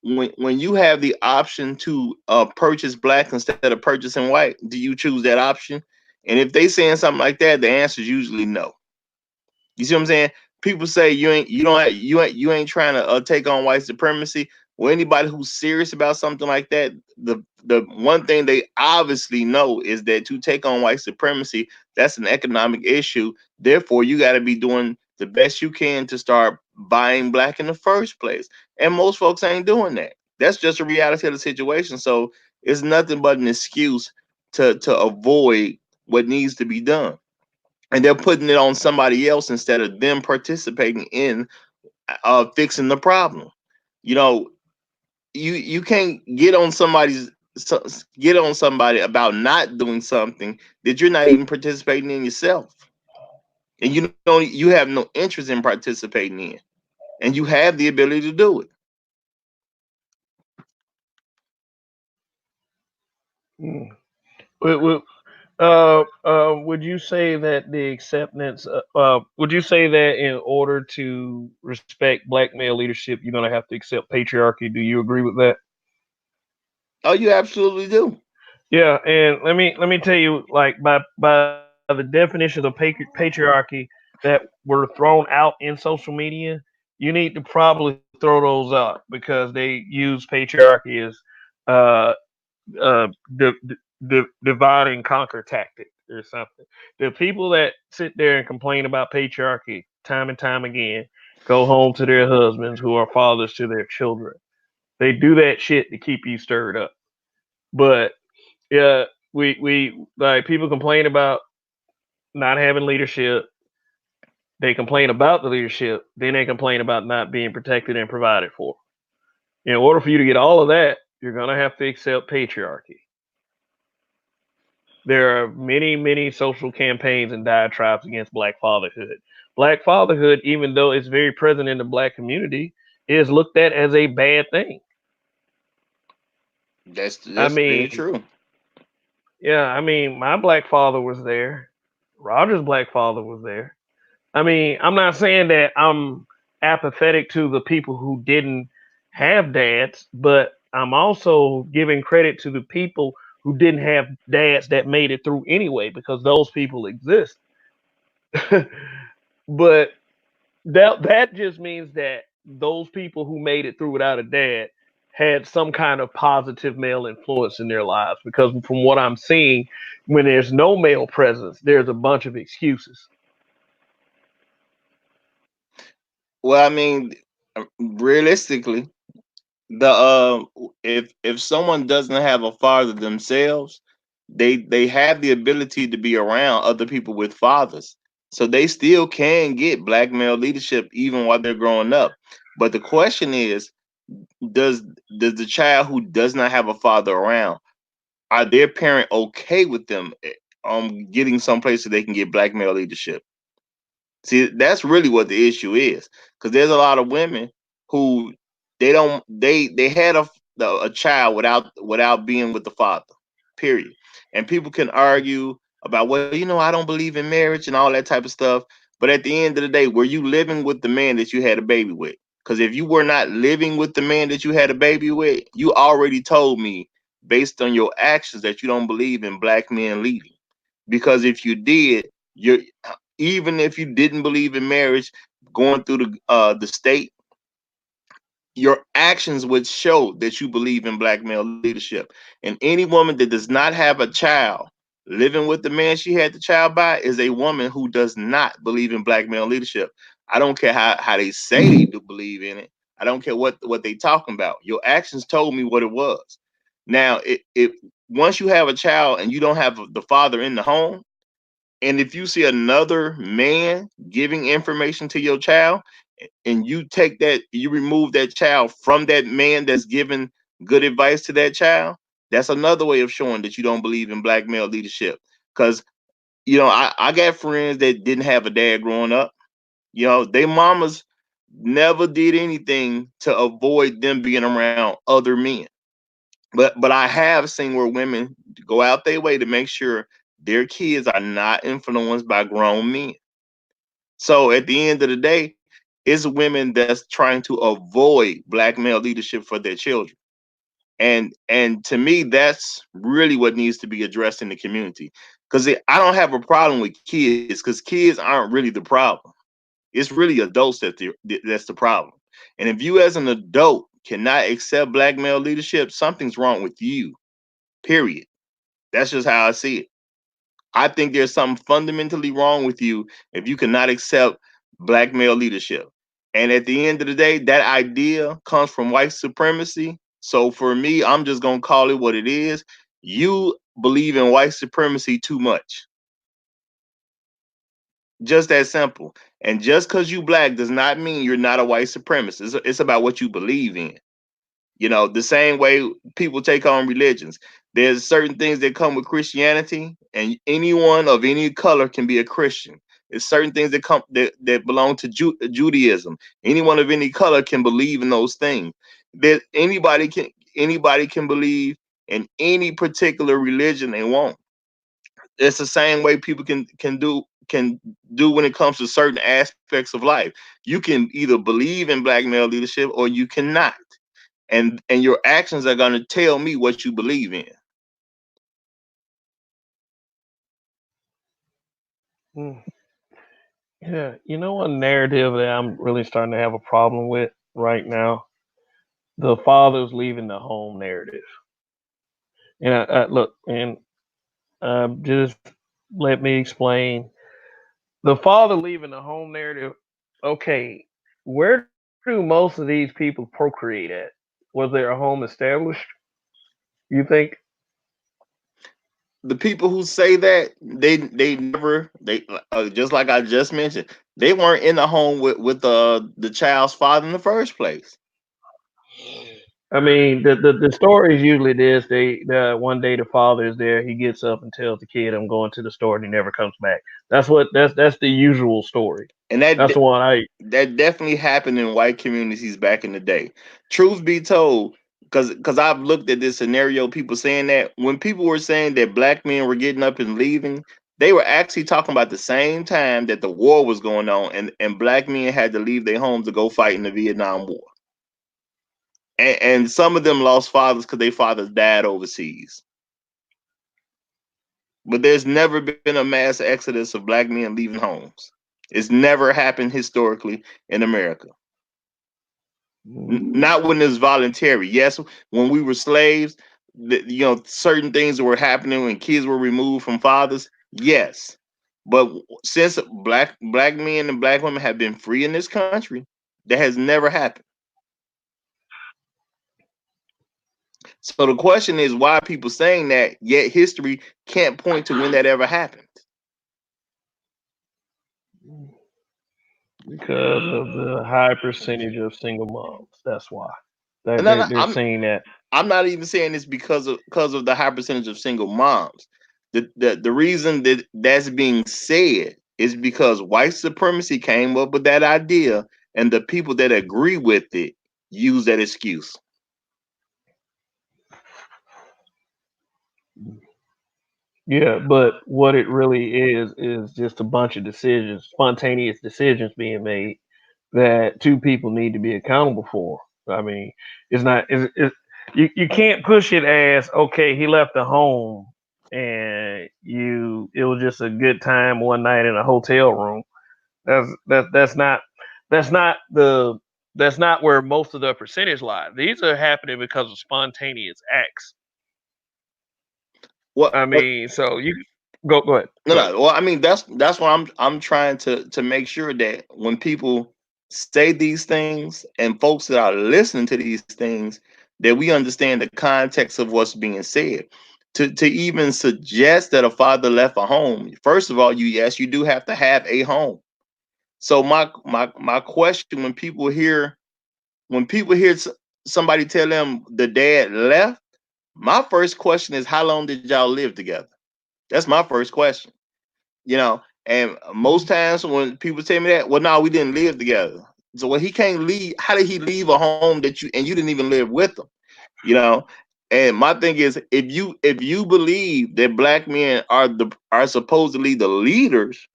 When you have the option to purchase black instead of purchasing white, do you choose that option? And if they saying something like that, the answer is usually no. You see what I'm saying? People say you don't have, you ain't trying to take on white supremacy. Well, anybody who's serious about something like that, the one thing they obviously know is that to take on white supremacy, that's an economic issue. Therefore, you got to be doing the best you can to start buying black in the first place. And most folks ain't doing that. That's just a reality of the situation. So it's nothing but an excuse to avoid what needs to be done, and they're putting it on somebody else instead of them participating in fixing the problem. You know, you can't get on somebody about not doing something that you're not even participating in yourself, and you have no interest in participating in, and you have the ability to do it. Mm. Would you say that the acceptance? Would you say that in order to respect black male leadership, you're gonna have to accept patriarchy? Do you agree with that? Oh, you absolutely do. Yeah, and let me tell you, like, by the definition of patriarchy that were thrown out in social media, you need to probably throw those out because they use patriarchy as uh the divide and conquer tactic or something. The people that sit there and complain about patriarchy time and time again go home to their husbands who are fathers to their children. They do that shit to keep you stirred up. But yeah, we like people complain about not having leadership. They complain about the leadership, then they complain about not being protected and provided for. In order for you to get all of that, you're gonna have to accept patriarchy. There are many, many social campaigns and diatribes against black fatherhood. Black fatherhood, even though it's very present in the black community, is looked at as a bad thing. I That's very mean, true. yeah, I mean, my black father was there. Roger's black father was there. I mean, I'm not saying that I'm apathetic to the people who didn't have dads, but I'm also giving credit to the people who didn't have dads that made it through anyway, because those people exist. But that just means that those people who made it through without a dad had some kind of positive male influence in their lives. Because from what I'm seeing, when there's no male presence, there's a bunch of excuses. Well, I mean, realistically, the if someone doesn't have a father themselves, they have the ability to be around other people with fathers, so they still can get black male leadership even while they're growing up. But the question is, does does the child who does not have a father around, are their parent okay with them getting someplace so they can get black male leadership? See, that's really what the issue is, because there's a lot of women who they had a child without being with the father, period. And people can argue about, well, I don't believe in marriage and all that type of stuff. But at the end of the day, were you living with the man that you had a baby with? Because if you were not living with the man that you had a baby with, you already told me based on your actions that you don't believe in black men leading. Because if you did, you're even if you didn't believe in marriage, going through the state, your actions would show that you believe in black male leadership. And any woman that does not have a child living with the man she had the child by is a woman who does not believe in black male leadership. I don't care how they say they do believe in it. I don't care what they talking about. Your actions told me what it was. Now, it once you have a child and you don't have the father in the home, and if you see another man giving information to your child, and you take that, you remove that child from that man that's giving good advice to that child, that's another way of showing that you don't believe in black male leadership. Because, I got friends that didn't have a dad growing up. They mamas never did anything to avoid them being around other men. But I have seen where women go out their way to make sure their kids are not influenced by grown men. So at the end of the day, it's women that's trying to avoid black male leadership for their children. And to me, that's really what needs to be addressed in the community. Because I don't have a problem with kids, because kids aren't really the problem. It's really adults that's the problem. And if you as an adult cannot accept black male leadership, something's wrong with you. Period. That's just how I see it. I think there's something fundamentally wrong with you if you cannot accept black male leadership. And at the end of the day, that idea comes from white supremacy. So for me, I'm just going to call it what it is. You believe in white supremacy too much. Just that simple. And just because you black does not mean you're not a white supremacist. It's about what you believe in. The same way people take on religions. There's certain things that come with Christianity, and anyone of any color can be a Christian. There's certain things that belong to Judaism. Anyone of any color can believe in those things. That anybody can believe in any particular religion they want. It's the same way people can do when it comes to certain aspects of life. You can either believe in black male leadership or you cannot, and your actions are going to tell me what you believe in. Mm. Yeah, a narrative that I'm really starting to have a problem with right now, the father's leaving the home narrative. And look, and just let me explain. The father leaving the home narrative. Okay, where do most of these people procreate at? Was there a home established? You think? The people who say that, they never, they just like I just mentioned, they weren't in the home with the child's father in the first place. I mean, the story is usually this: one day the father is there, he gets up and tells the kid, "I'm going to the store," and he never comes back. That's the usual story. And that That's the one I. that definitely happened in white communities back in the day. Truth be told, because I've looked at this scenario, people saying that when people were saying that black men were getting up and leaving, they were actually talking about the same time that the war was going on, and black men had to leave their homes to go fight in the Vietnam War. And some of them lost fathers because their fathers died overseas. But there's never been a mass exodus of black men leaving homes. It's never happened historically in America. Not when it's voluntary. Yes, when we were slaves, certain things were happening when kids were removed from fathers. Yes, but since black men and black women have been free in this country, that has never happened. So the question is, why are people saying that? Yet history can't point to when that ever happened. Because of the high percentage of single moms. That's why And they're saying that. I'm not even saying it's because of the high percentage of single moms. The reason that that's being said is because white supremacy came up with that idea, and the people that agree with it use that excuse. Yeah, but what it really is just a bunch of decisions, spontaneous decisions being made that two people need to be accountable for. I mean, it's not you can't push it as okay, he left the home and it was just a good time one night in a hotel room. That's not that's not the that's not where most of the percentage lie. These are happening because of spontaneous acts. I What mean, so you go ahead. No, Go ahead. no. Well, I mean, that's why I'm trying to make sure that when people say these things and folks that are listening to these things, that we understand the context of what's being said. To even suggest that a father left a home, first of all, you do have to have a home. So my question when people hear somebody tell them the dad left, my first question is how long did y'all live together? That's my first question. You know, and most times when people tell me that, well, no, we didn't live together. So well, he can't leave. How did he leave a home that you and you didn't even live with them? You know, and my thing is, if you believe that black men are supposedly the leaders,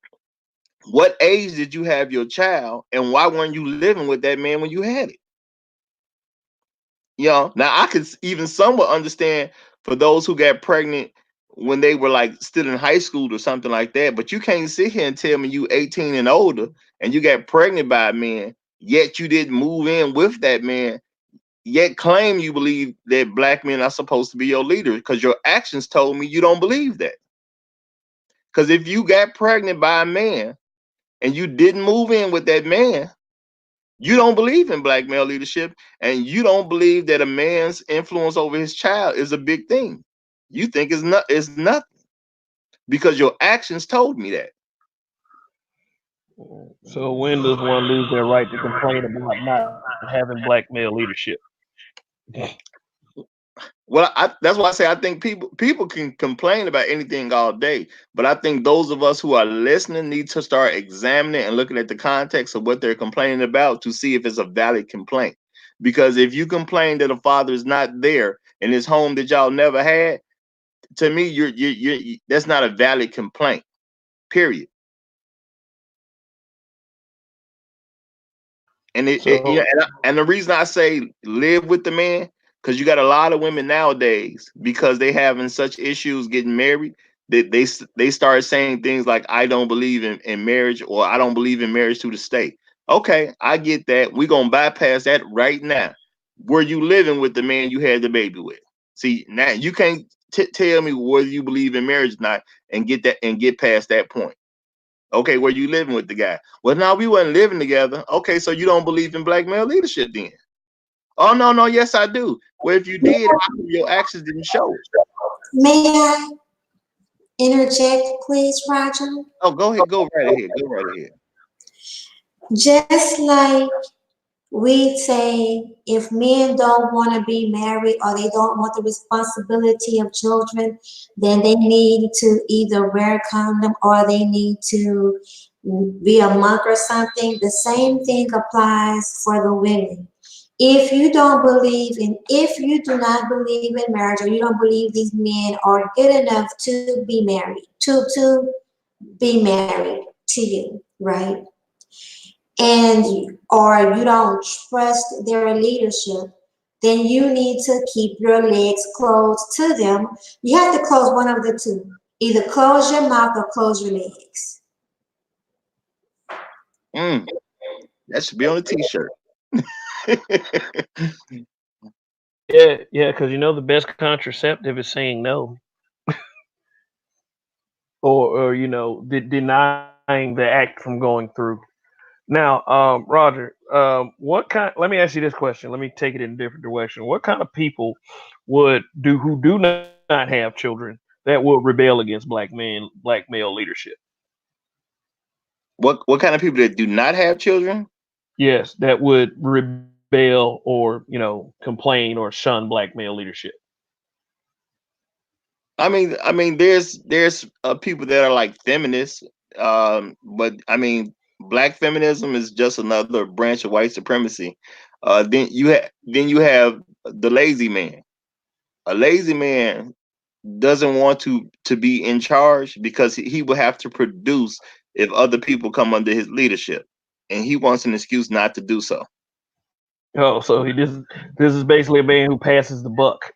what age did you have your child, and why weren't you living with that man when you had it? You know, now I could even somewhat understand for those who got pregnant when they were like still in high school or something like that. But you can't sit here and tell me you 18 and older and you got pregnant by a man, yet you didn't move in with that man, yet claim you believe that black men are supposed to be your leaders because your actions told me you don't believe that. Because if you got pregnant by a man and you didn't move in with that man, you don't believe in black male leadership, and you don't believe that a man's influence over his child is a big thing. You think it's nothing because your actions told me that. So when does one lose their right to complain about not having black male leadership? Well, that's why I say I think people can complain about anything all day, but I think those of us who are listening need to start examining and looking at the context of what they're complaining about to see if it's a valid complaint. Because if you complain that a father is not there in his home that y'all never had, to me, that's not a valid complaint. Period. And So and the reason I say live with the man, because you got a lot of women nowadays because they having such issues getting married that they start saying things like I don't believe in marriage or I don't believe in marriage to the state. Okay, I get that. We're gonna bypass that right now. Were you living with the man you had the baby with? See, now you can't tell me whether you believe in marriage or not and get past that point. Okay, were you living with the guy? Well, now we wasn't living together. Okay, so you don't believe in black male leadership then? Oh no, no, yes I do. Well, if you did, how come your actions didn't show it? May I interject, please, Roger? Oh, go ahead, go right ahead, go right ahead. Just like we say if men don't want to be married or they don't want the responsibility of children, then they need to either wear a condom or they need to be a monk or something. The same thing applies for the women. If you do not believe in marriage or you don't believe these men are good enough to be married, to be married to you, right? Or you don't trust their leadership, then you need to keep your legs closed to them. You have to close one of the two. Either close your mouth or close your legs. Mm, that should be on a t-shirt. yeah, because you know the best contraceptive is saying no, or denying the act from going through. Now, Roger, what kind? Let me ask you this question. Let me take it in a different direction. What kind of people would do who do not have children that will rebel against black male leadership? What kind of people that do not have children? Yes, that would rebel or complain or shun black male leadership. I mean, there's people that are like feminists, but I mean, black feminism is just another branch of white supremacy. Then you have the lazy man. A lazy man doesn't want to be in charge because he will have to produce if other people come under his leadership, and he wants an excuse not to do so. Oh, so this is basically a man who passes the buck.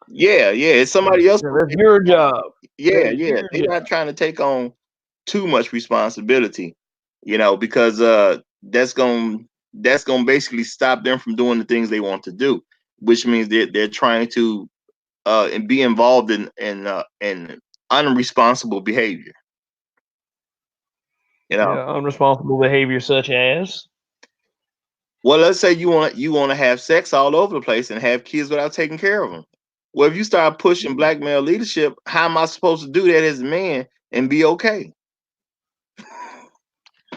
Yeah, yeah, it's somebody else. Yeah, that's your job. Yeah, That's yeah, your they're job. not trying to take on too much responsibility, because that's gonna basically stop them from doing the things they want to do, which means they're trying to and be involved in unresponsible behavior. You know, Yeah, unresponsible behavior such as. well, let's say you want to have sex all over the place and have kids without taking care of them. Well, if you start pushing black male leadership, how am I supposed to do that as a man and be okay?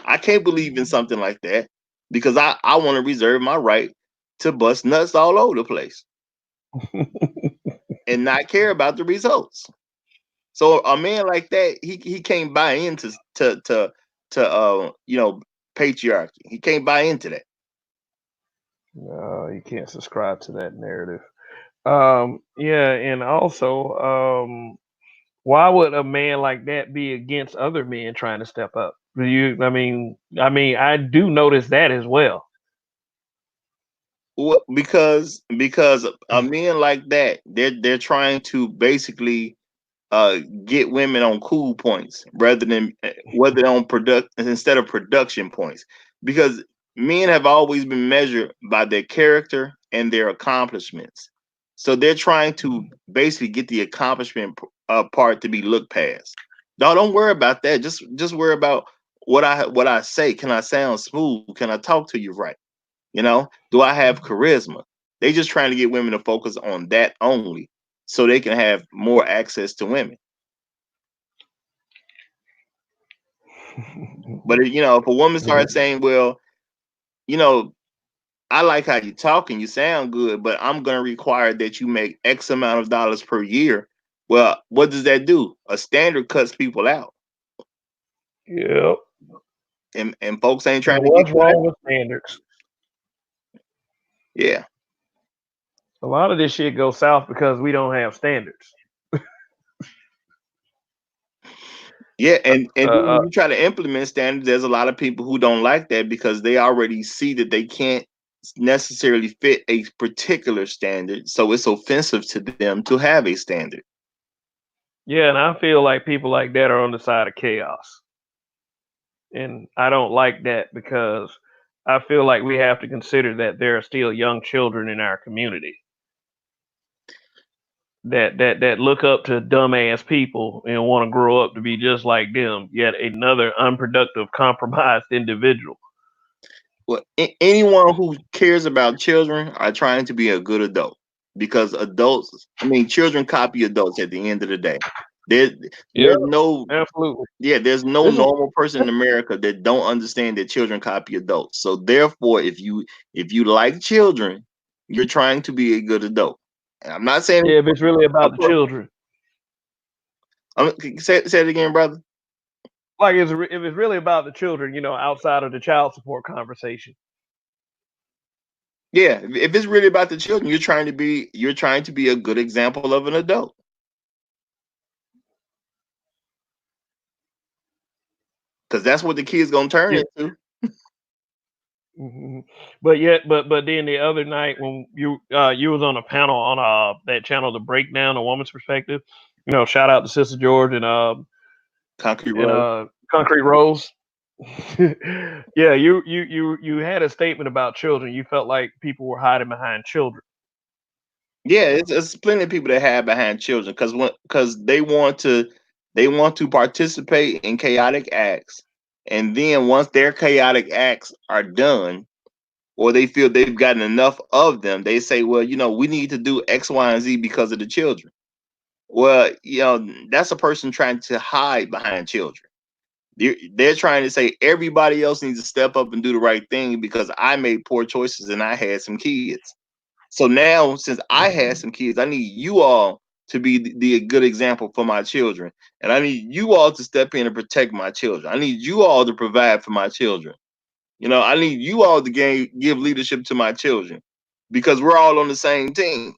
I can't believe in something like that because I want to reserve my right to bust nuts all over the place and not care about the results. So a man like that, he can't buy into patriarchy. He can't buy into that. No, you can't subscribe to that narrative. Yeah, and also, why would a man like that be against other men trying to step up? Do you? I do notice that as well. Well, because a men like that, they're trying to basically get women on cool points rather than whether on product instead of production points, because men have always been measured by their character and their accomplishments, so they're trying to basically get the accomplishment part to be looked past. No, don't worry about that. Just worry about what I say. Can I sound smooth? Can I talk to you right? Do I have charisma? They just trying to get women to focus on that only so they can have more access to women. But if a woman Yeah, starts saying, "Well, you know, I like how you talk and you sound good, but I'm going to require that you make X amount of dollars per year," well, what does that do? A standard cuts people out, yeah. and folks ain't And trying to get what's cut wrong out. with standards? Yeah, A lot of this shit goes south because we don't have standards. yeah, Uh, and then uh, when you try to implement standards, there's a lot of people who don't like that because they already see that they can't necessarily fit a particular standard, so it's offensive to them to have a standard. yeah, and I feel like people like that are on the side of chaos, and I don't like that because I feel like we have to consider that there are still young children in our community that look up to dumbass people and want to grow up to be just like them, yet another unproductive, compromised individual. Well, anyone who cares about children are trying to be a good adult because children copy adults at the end of the day. There, Yeah, there's no, absolutely. yeah, there's no This is normal person in America that don't understand that children copy adults. So therefore, if you like children, you're trying to be a good adult. And I'm not saying, yeah, if it's really about of the course, children. say it again, brother. Like, if it's really about the children, outside of the child support conversation. Yeah, if it's really about the children, you're trying to be a good example of an adult because that's what the kid's gonna turn Yeah. into. But yet, but then the other night when you was on a panel on that channel, the breakdown, a woman's perspective. Shout out to Sister George Concrete and Road. Concrete Rose. Yeah, you had a statement about children. You felt like people were hiding behind children. Yeah, it's plenty of people that hide behind children because they want to participate in chaotic acts, and then once their chaotic acts are done, or they feel they've gotten enough of them, they say, "Well, we need to do X, Y, and Z because of the children." Well, that's a person trying to hide behind children. They're trying to say everybody else needs to step up and do the right thing because I made poor choices and I had some kids. So now, since I had some kids, I need you all to be the good example for my children. And I need you all to step in and protect my children. I need you all to provide for my children. I need you all to give leadership to my children because we're all on the same team.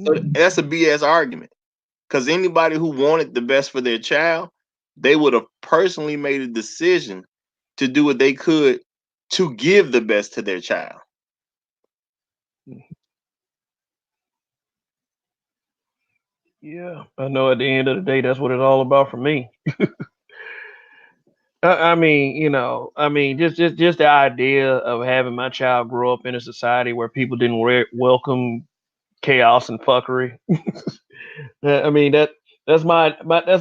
So that's a BS argument because anybody who wanted the best for their child, they would have personally made a decision to do what they could to give the best to their child. Yeah, I know. At the end of the day, that's what it's all about for me. Just the idea of having my child grow up in a society where people didn't welcome chaos and fuckery. I mean that's my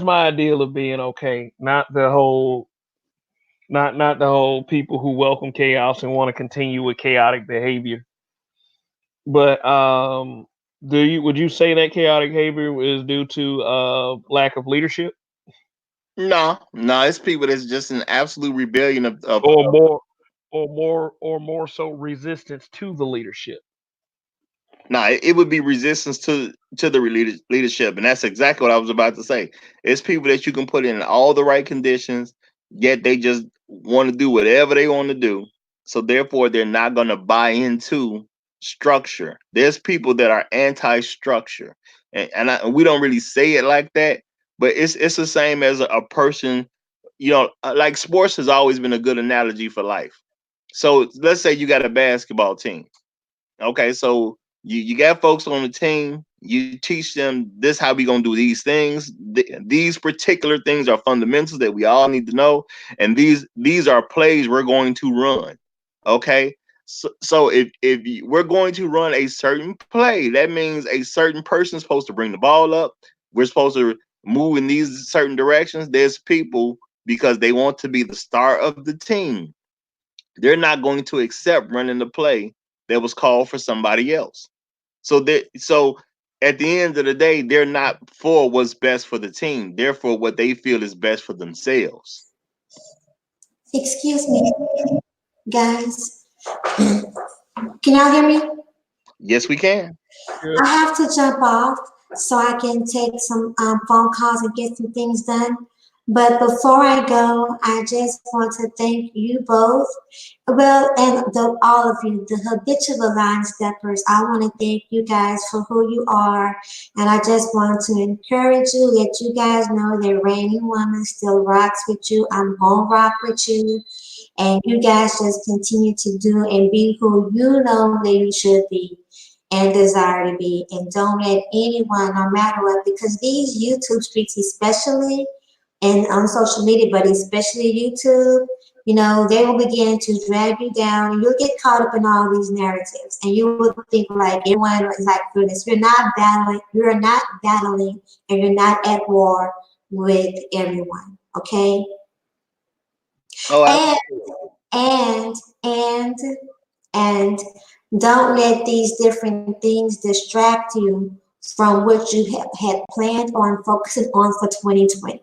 ideal of being okay. Not the whole people who welcome chaos and want to continue with chaotic behavior. But would you say that chaotic behavior is due to lack of leadership? No, no, it's people that's just in absolute rebellion or more, or more so resistance to the leadership. no, it would be resistance to the leadership, and that's exactly what I was about to say. It's people that you can put in all the right conditions, yet they just want to do whatever they want to do. So therefore, they're not going to buy into structure. There's people that are anti-structure, and we don't really say it like that, but it's the same as a person. Like sports has always been a good analogy for life. So let's say you got a basketball team. Okay, so you got folks on the team. You teach them this how we gonna do these things. These particular things are fundamentals that we all need to know, and these are plays we're going to run. Okay, so we're going to run a certain play, that means a certain person is supposed to bring the ball up. We're supposed to move in these certain directions. There's people because they want to be the star of the team. They're not going to accept running the play that was called for somebody else. So at the end of the day, they're not for what's best for the team. They're for what they feel is best for themselves. Excuse me, guys. Can y'all hear me? Yes, we can. Yeah. I have to jump off so I can take some phone calls and get some things done. But before I go, I just want to thank you both. Well, and all of you, the habitual line steppers, I want to thank you guys for who you are. And I just want to encourage you, let you guys know that Reigning Woman still rocks with you. I'm going to rock with you. And you guys just continue to do and be who you know that you should be and desire to be. And don't let anyone, no matter what, because these YouTube streets, especially and on social media, but especially YouTube, they will begin to drag you down and you'll get caught up in all these narratives. And you will think like everyone is like through this. You're not battling, and you're not at war with everyone. Okay? Oh, And absolutely. and and and don't let these different things distract you from what you had planned on focusing on for 2020.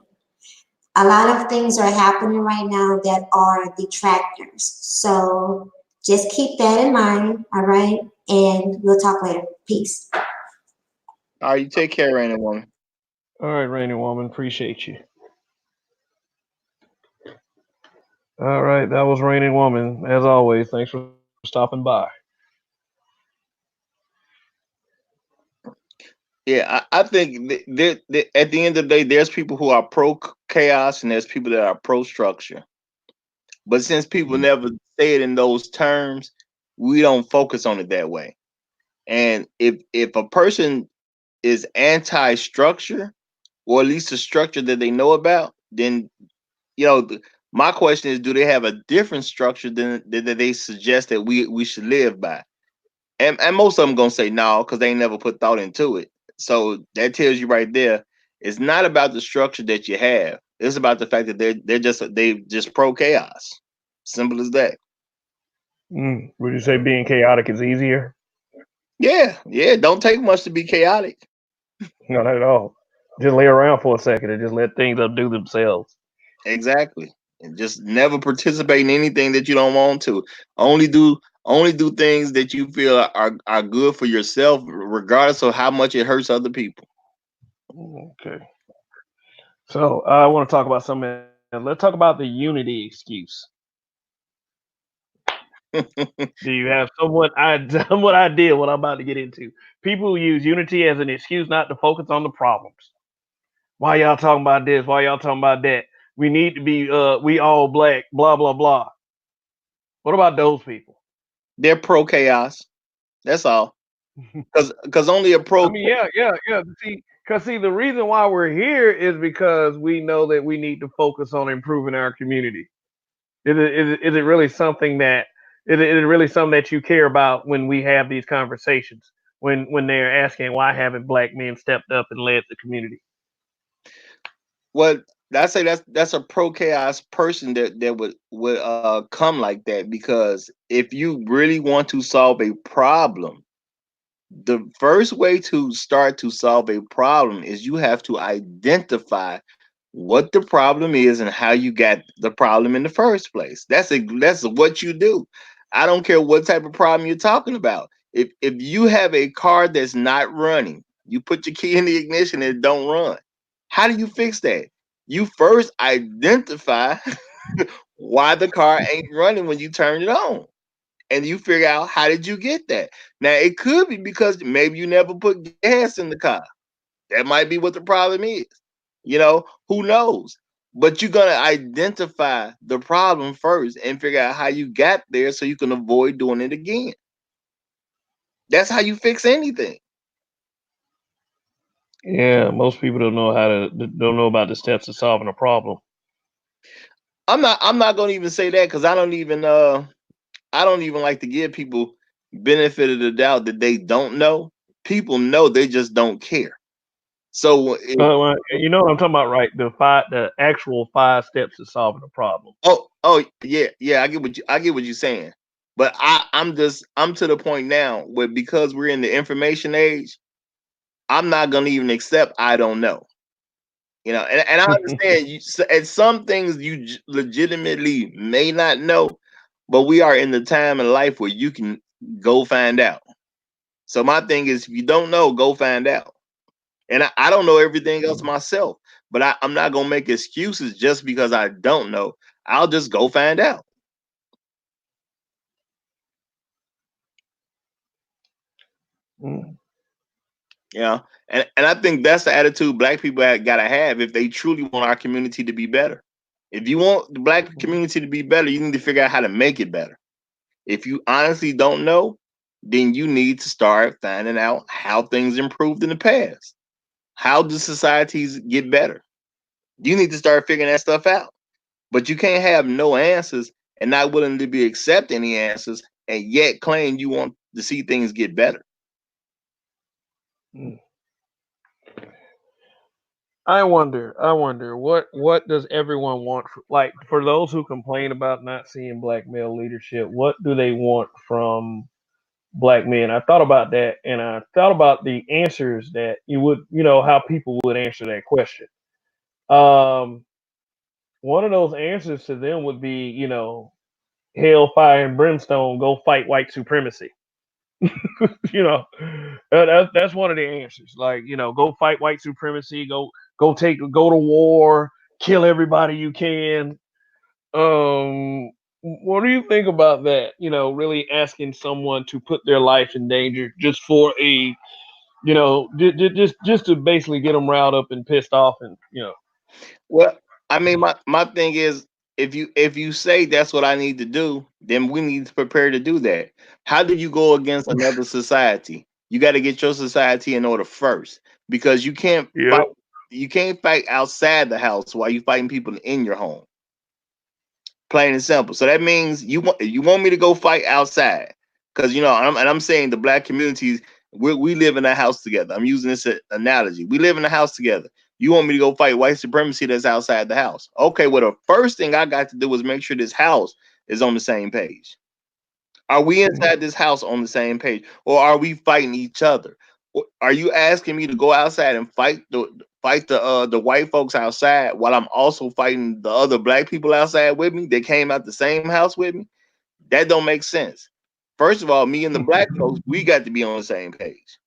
A lot of things are happening right now that are detractors. So just keep that in mind, all right? And we'll talk later. Peace. All right, you take care, anyone. All right, Rainy Woman, appreciate you. All right, that was Rainy Woman. As always, thanks for stopping by. Yeah, I think at the end of the day, there's people who are pro chaos and there's people that are pro structure. But since people Mm. never say it in those terms, we don't focus on it that way. And if a person is anti-structure, or at least a structure that they know about, then you know th- my question is, do they have a different structure than they suggest that we should live by? And most of them gonna say no because they ain't never put thought into it. So that tells you right there, it's not about the structure that you have. It's about the fact that they just pro chaos. Simple as that. Would you say being chaotic is easier? Yeah, yeah. Don't take much to be chaotic. No, not at all. Just lay around for a second and just let things undo themselves. Exactly. And just never participate in anything that you don't want to. Only do only do things that you feel are good for yourself, regardless of how much it hurts other people. Okay. So I want to talk about something. Let's talk about the unity excuse. Do you have somewhat idea what I'm about to get into? People use unity as an excuse not to focus on the problems. Why y'all talking about this? Why y'all talking about that? We need to be we all black, blah blah blah. What about those people? They're pro chaos. That's all. Because only a I pro. mean, yeah. See, the reason why we're here is because we know that we need to focus on improving our community. Is it really something that is it really something that you care about when we have these conversations? When they're asking why haven't black men stepped up and led the community? Well, I say that's a pro chaos person that would come like that, because if you really want to solve a problem, the first way to start to solve a problem is you have to identify what the problem is and how you got the problem in the first place. That's what you do. I don't care what type of problem you're talking about. If you have a car that's not running, you put your key in the ignition and it don't run. How do you fix that? You first identify why the car ain't running when you turn it on. And you figure out how did you get that. Now it could be because maybe you never put gas in the car. That might be what the problem is. Who knows? But you're gonna identify the problem first and figure out how you got there so you can avoid doing it again. That's how you fix anything. Yeah, most people don't know about the steps to solving a problem. I'm not gonna even say that because I don't even like to give people benefit of the doubt that they don't know. People know, they just don't care. So You know what I'm talking about, right? The actual 5 steps to solving a problem. oh yeah, I get what you're saying. But I'm to the point now where, because we're in the information age, I'm not gonna even accept I don't know. And I understand and some things you legitimately may not know, but we are in the time in life where you can go find out. So my thing is, if you don't know, go find out. And I don't know everything else myself, but I'm not gonna make excuses just because I don't know. I'll just go find out. Mm. And I think that's the attitude black people gotta have if they truly want our community to be better. If you want the black community to be better, you need to figure out how to make it better. If you honestly don't know, then you need to start finding out how things improved in the past. How do societies get better? You need to start figuring that stuff out. But you can't have no answers and not willing to be accept any answers and yet claim you want to see things get better. Mm. I wonder what does everyone want like for those who complain about not seeing black male leadership, what do they want from black men? I thought about that and I thought about the answers that how people would answer that question. Um, One of those answers to them would be, hellfire and brimstone, go fight white supremacy. you know, that's one of the answers. Like, go fight white supremacy, go to war, kill everybody you can. What do you think about that? Really asking someone to put their life in danger just for just to basically get them riled up and pissed off, and Well, I mean, my thing is, if you say that's what I need to do, then we need to prepare to do that. How do you go against another society? You got to get your society in order first, because yeah. you can't fight outside the house while you fighting people in your home. Plain and simple. So that means you want me to go fight outside, because I'm saying the black communities, we live in a house together. I'm using this analogy. We live in a house together. You want me to go fight white supremacy that's outside the house? Okay, well, the first thing I got to do is make sure this house is on the same page. Are we Mhm. inside this house on the same page, or are we fighting each other? Are you asking me to go outside and fight the white folks outside while I'm also fighting the other black people outside with me that came out the same house with me? That don't make sense. First of all, me and the black folks, we got to be on the same page.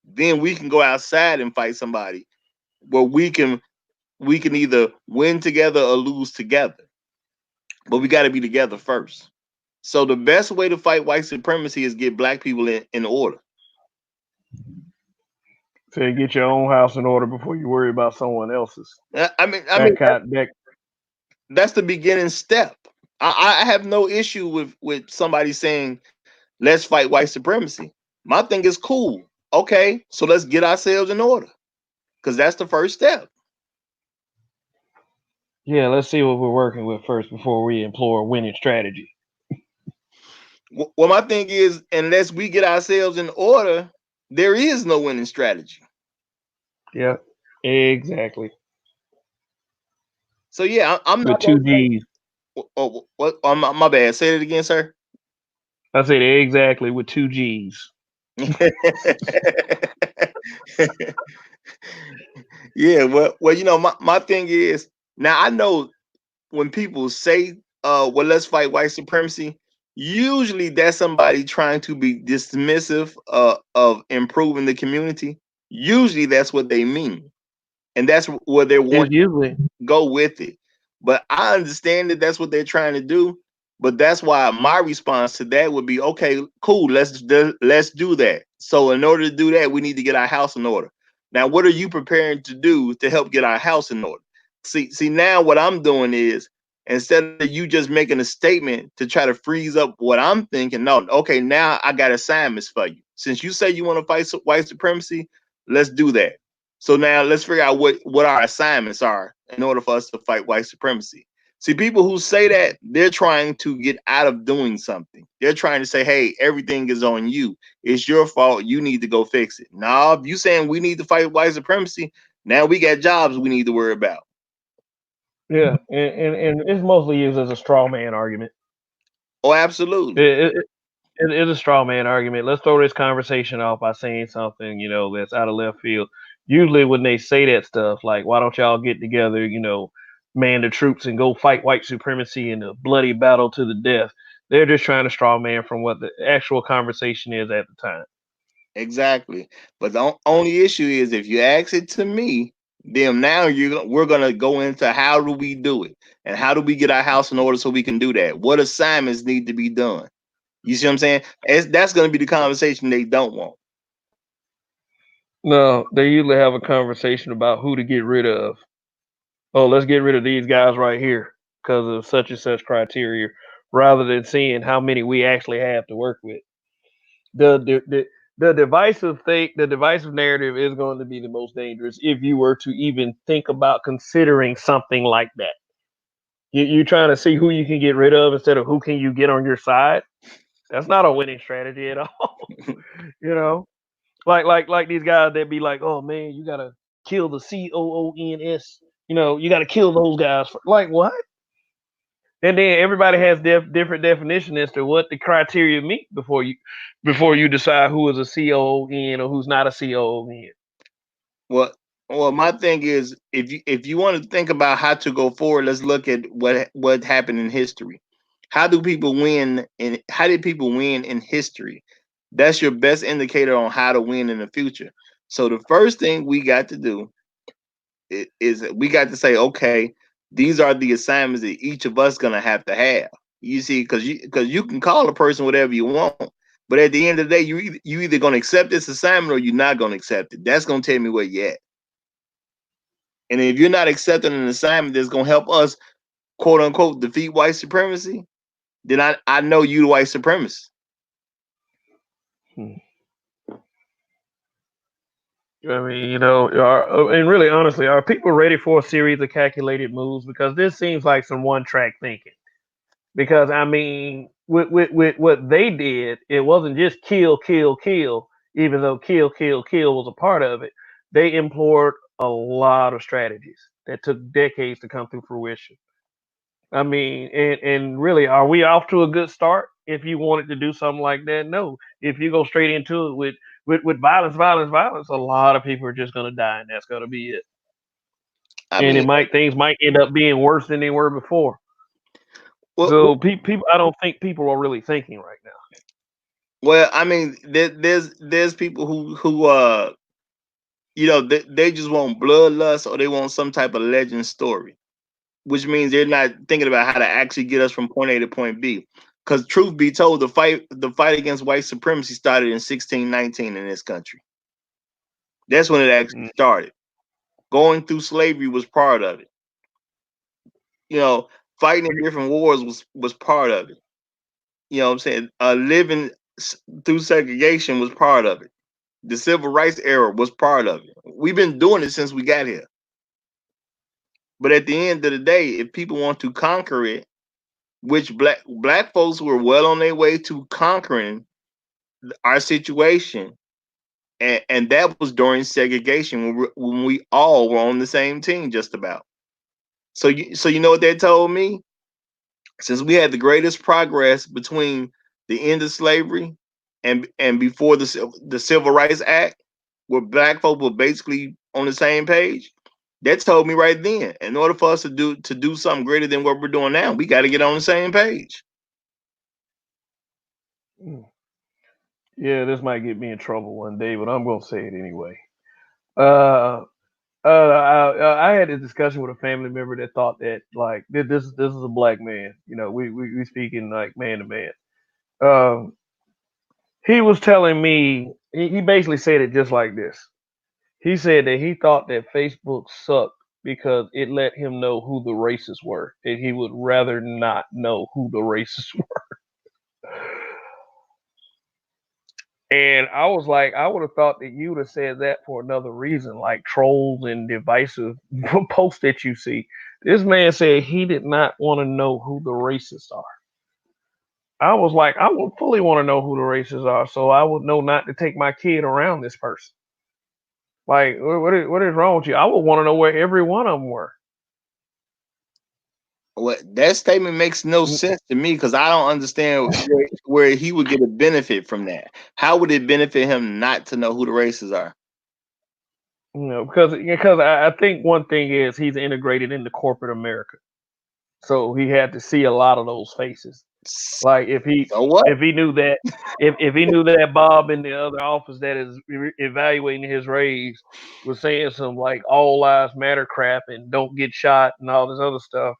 Then we can go outside and fight somebody where we can either win together or lose together. But we got to be together first. So the best way to fight white supremacy is get black people in order. So get your own house in order before you worry about someone else's. I mean That kind that that's the beginning step. I have no issue with somebody saying let's fight white supremacy. My thing is cool. Okay, so let's get ourselves in order, because that's the first step. Yeah, let's see what we're working with first before we employ a winning strategy. Well, my thing is, unless we get ourselves in order, there is no winning strategy. Yeah, exactly. So yeah, I'm With not two gonna say. G's. Oh, what? Oh, my bad. Say it again, sir. I said exactly with 2 G's. Yeah, well, my thing is, now I know when people say, well, let's fight white supremacy, usually that's somebody trying to be dismissive of improving the community. Usually that's what they mean. And that's where they It's want usually go with it. But I understand that that's what they're trying to do. But that's why my response to that would be, okay, cool, let's do that. So in order to do that, we need to get our house in order. Now, what are you preparing to do to help get our house in order? See, now what I'm doing is, instead of you just making a statement to try to freeze up what I'm thinking, no, okay, now I got assignments for you. Since you say you want to fight white supremacy, let's do that. So now let's figure out what our assignments are in order for us to fight white supremacy. See, people who say that, they're trying to get out of doing something. They're trying to say, hey, everything is on you. It's your fault. You need to go fix it. Now, if you saying we need to fight white supremacy, now we got jobs we need to worry about. yeah, and it's mostly used as a straw man argument. Oh, absolutely. It, it, it's a straw man argument. Let's throw this conversation off by saying something, that's out of left field. Usually, when they say that stuff, like, why don't y'all get together, man the troops and go fight white supremacy in a bloody battle to the death? They're just trying to straw man from what the actual conversation is at the time. Exactly. But the only issue is, if you ask it to me, then now we're gonna go into how do we do it and how do we get our house in order so we can do that. What assignments need to be done? You see what I'm saying? That's gonna be the conversation they don't want. No, they usually have a conversation about who to get rid of. Oh, let's get rid of these guys right here because of such and such criteria, rather than seeing how many we actually have to work with. The divisive thing, the divisive narrative is going to be the most dangerous if you were to even think about considering something like that. You trying to see who you can get rid of instead of who can you get on your side. That's not a winning strategy at all. you know, like these guys that be like, oh man, you gotta kill the COONS. You gotta kill those guys. Like what? And then everybody has different definition as to what the criteria meet before you decide who is a COON or who's not a COON. Well, well, my thing is, if you want to think about how to go forward, let's look at what happened in history. How did people win in history? That's your best indicator on how to win in the future. So the first thing we got to do is we got to say, okay, these are the assignments that each of us gonna have to have. You see, because you can call a person whatever you want, but at the end of the day, you either gonna accept this assignment or you're not gonna accept it. That's gonna tell me where you at. And if you're not accepting an assignment that's gonna help us, quote unquote, defeat white supremacy, then I know you the white supremacist. Hmm. I mean, and really honestly, are people ready for a series of calculated moves? Because this seems like some one track thinking. Because I mean, with what they did, it wasn't just kill, kill, kill. Even though kill, kill, kill was a part of it, they employed a lot of strategies that took decades to come to fruition. I mean, and really, are we off to a good start? If you wanted to do something like that, no. If you go straight into it with violence, violence, violence, a lot of people are just gonna die, and that's gonna be it. I And mean, things might end up being worse than they were before. well, So people, I don't think people are really thinking right now. I mean, there's people who they just want bloodlust or they want some type of legend story, which means they're not thinking about how to actually get us from point A to point B. Because truth be told, the fight against white supremacy started in 1619 in this country. That's when it actually Mm, started. Going through slavery was part of it. You know, fighting in different wars was part of it. You know what I'm saying? Living through segregation was part of it. The civil rights era was part of it. We've been doing it since we got here. But at the end of the day, if people want to conquer it, which black folks were well on their way to conquering our situation, and that was during segregation when we all were on the same team, just about. So you know what they told me? Since we had the greatest progress between the end of slavery and before the Civil Rights Act, where black folk were basically on the same page, That told me right then, in order for us to do something greater than what we're doing now, we got to get on the same page. Mm. Yeah, this might get me in trouble one day, but I'm gonna say it anyway. Uh, I had a discussion with a family member that thought that like this is a black man. You know, we speaking like man to man. Um, he was telling me he basically said it just like this. He said that he thought that Facebook sucked because it let him know who the racists were, and he would rather not know who the racists were. And I was like, I would have thought that you would have said that for another reason, like trolls and divisive posts that you see. This man said he did not want to know who the racists are. I was like, I would fully want to know who the racists are, so I would know not to take my kid around this person. Like, what is wrong with you? I would want to know where every one of them were. What that statement makes no sense to me because I don't understand where he would get a benefit from that. How would it benefit him not to know who the races are? You know, because I think one thing is he's integrated into corporate America, so he had to see a lot of those faces. Like So what? if he knew that if he knew that Bob in the other office that is evaluating his raise was saying some like all lives matter crap and don't get shot and all this other stuff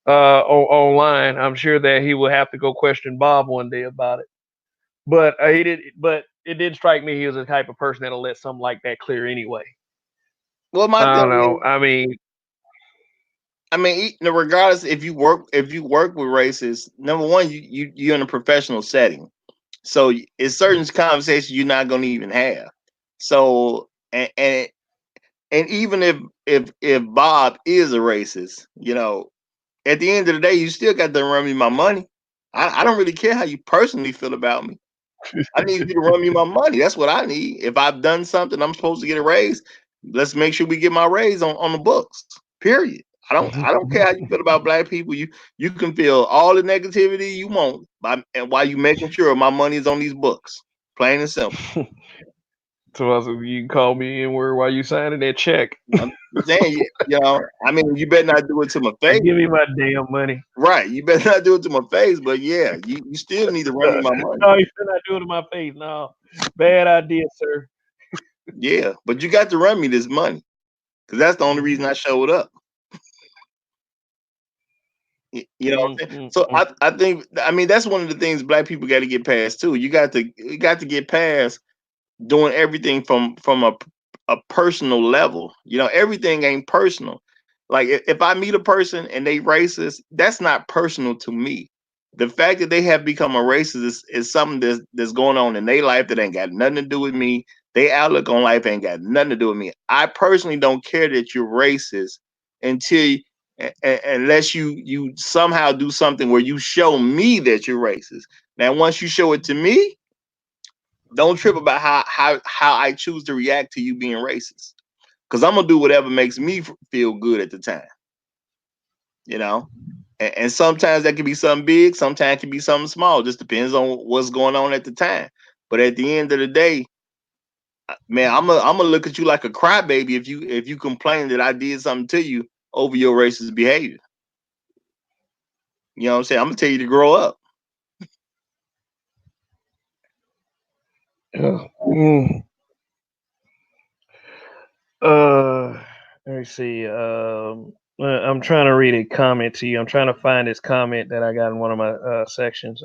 online, I'm sure that he would have to go question Bob one day about it. But he did. But it did strike me he was the type of person that'll let something like that clear anyway. Well, my I don't thing know. is, I mean, regardless if you work with races, number one, you're in a professional setting, so it's certain conversations you're not going to even have. So and even if Bob is a racist, at the end of the day, you still got to run me my money. I don't really care how you personally feel about me. I need you to run me my money. That's what I need. If I've done something, I'm supposed to get a raise. Let's make sure we get my raise on the books. Period. I don't care how you feel about black people. You can feel all the negativity you want, and while you making sure my money is on these books. Plain and simple. So I said, you can call me in where while you signing that check. I'm saying, I mean, you better not do it to my face. Give me my damn money. Right. You better not do it to my face, but yeah, you still need to run me my money. No, you still not doing it to my face. No, bad idea, sir. Yeah, but you got to run me this money because that's the only reason I showed up. You know what I'm saying? So Mm-mm-mm. I think I mean that's one of the things black people got to get past too. You got to get past doing everything from a personal level. Everything ain't personal. Like if I meet a person and they racist, that's not personal to me. The fact that they have become a racist is something that's going on in their life that ain't got nothing to do with me. Their outlook on life ain't got nothing to do with me. I personally don't care that you're racist until unless you somehow do something where you show me that you're racist. Now, once you show it to me, don't trip about how I choose to react to you being racist. Because I'm gonna do whatever makes me feel good at the time. You know, and sometimes that can be something big, sometimes it can be something small. Just depends on what's going on at the time. But at the end of the day, man, I'm gonna look at you like a crybaby if you complain that I did something to you over your racist behavior. You know what I'm saying? I'm gonna tell you to grow up. Mm. Uh, let me see. I'm trying to read a comment to you. I'm trying to find this comment that I got in one of my sections.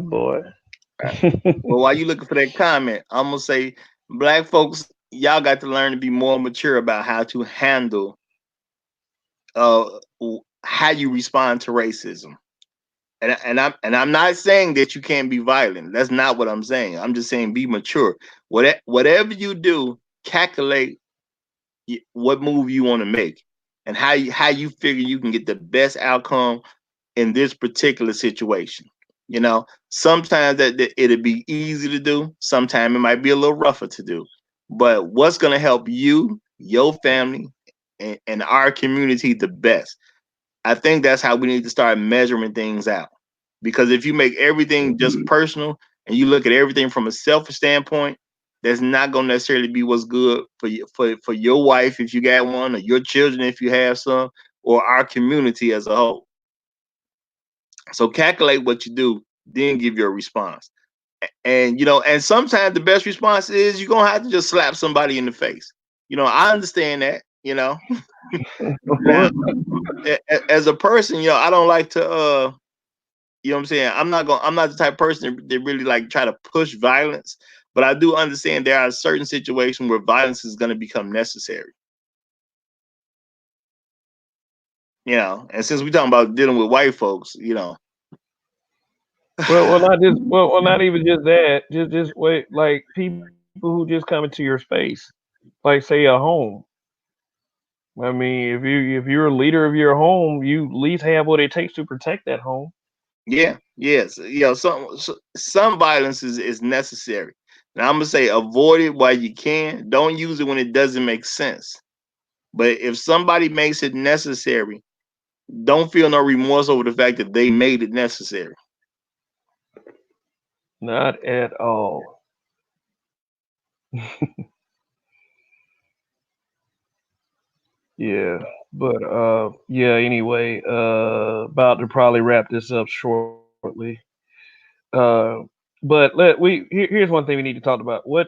Boy. But while you looking for that comment, I'm gonna say, black folks, y'all got to learn to be more mature about how to handle uh how you respond to racism. And I'm not saying that you can't be violent. That's not what I'm saying. I'm just saying be mature. Whatever you do, calculate what move you want to make and how you figure you can get the best outcome in this particular situation. Sometimes that it'll be easy to do. Sometimes it might be a little rougher to do. But what's going to help you, your family, and our community the best? I think that's how we need to start measuring things out. Because if you make everything just personal and you look at everything from a selfish standpoint, that's not gonna necessarily be what's good for you, for your wife if you got one, or your children if you have some, or our community as a whole. So calculate what you do, then give your response. And and sometimes the best response is you're gonna have to just slap somebody in the face. I understand that. Now, as a person, I don't like to you know what I'm saying? I'm not the type of person that really like try to push violence, but I do understand there are certain situations where violence is gonna become necessary. And since we're talking about dealing with white folks, well, not even just that. Just wait, like people who just come into your space, like say a home. I mean, if you're a leader of your home, you at least have what it takes to protect that home. yeah, yes, some violence is necessary. Now I'm gonna say avoid it while you can. Don't use it when it doesn't make sense. But if somebody makes it necessary, don't feel no remorse over the fact that they made it necessary. Not at all. Yeah, but yeah. Anyway, about to probably wrap this up shortly. Uh, but here's one thing we need to talk about. Well,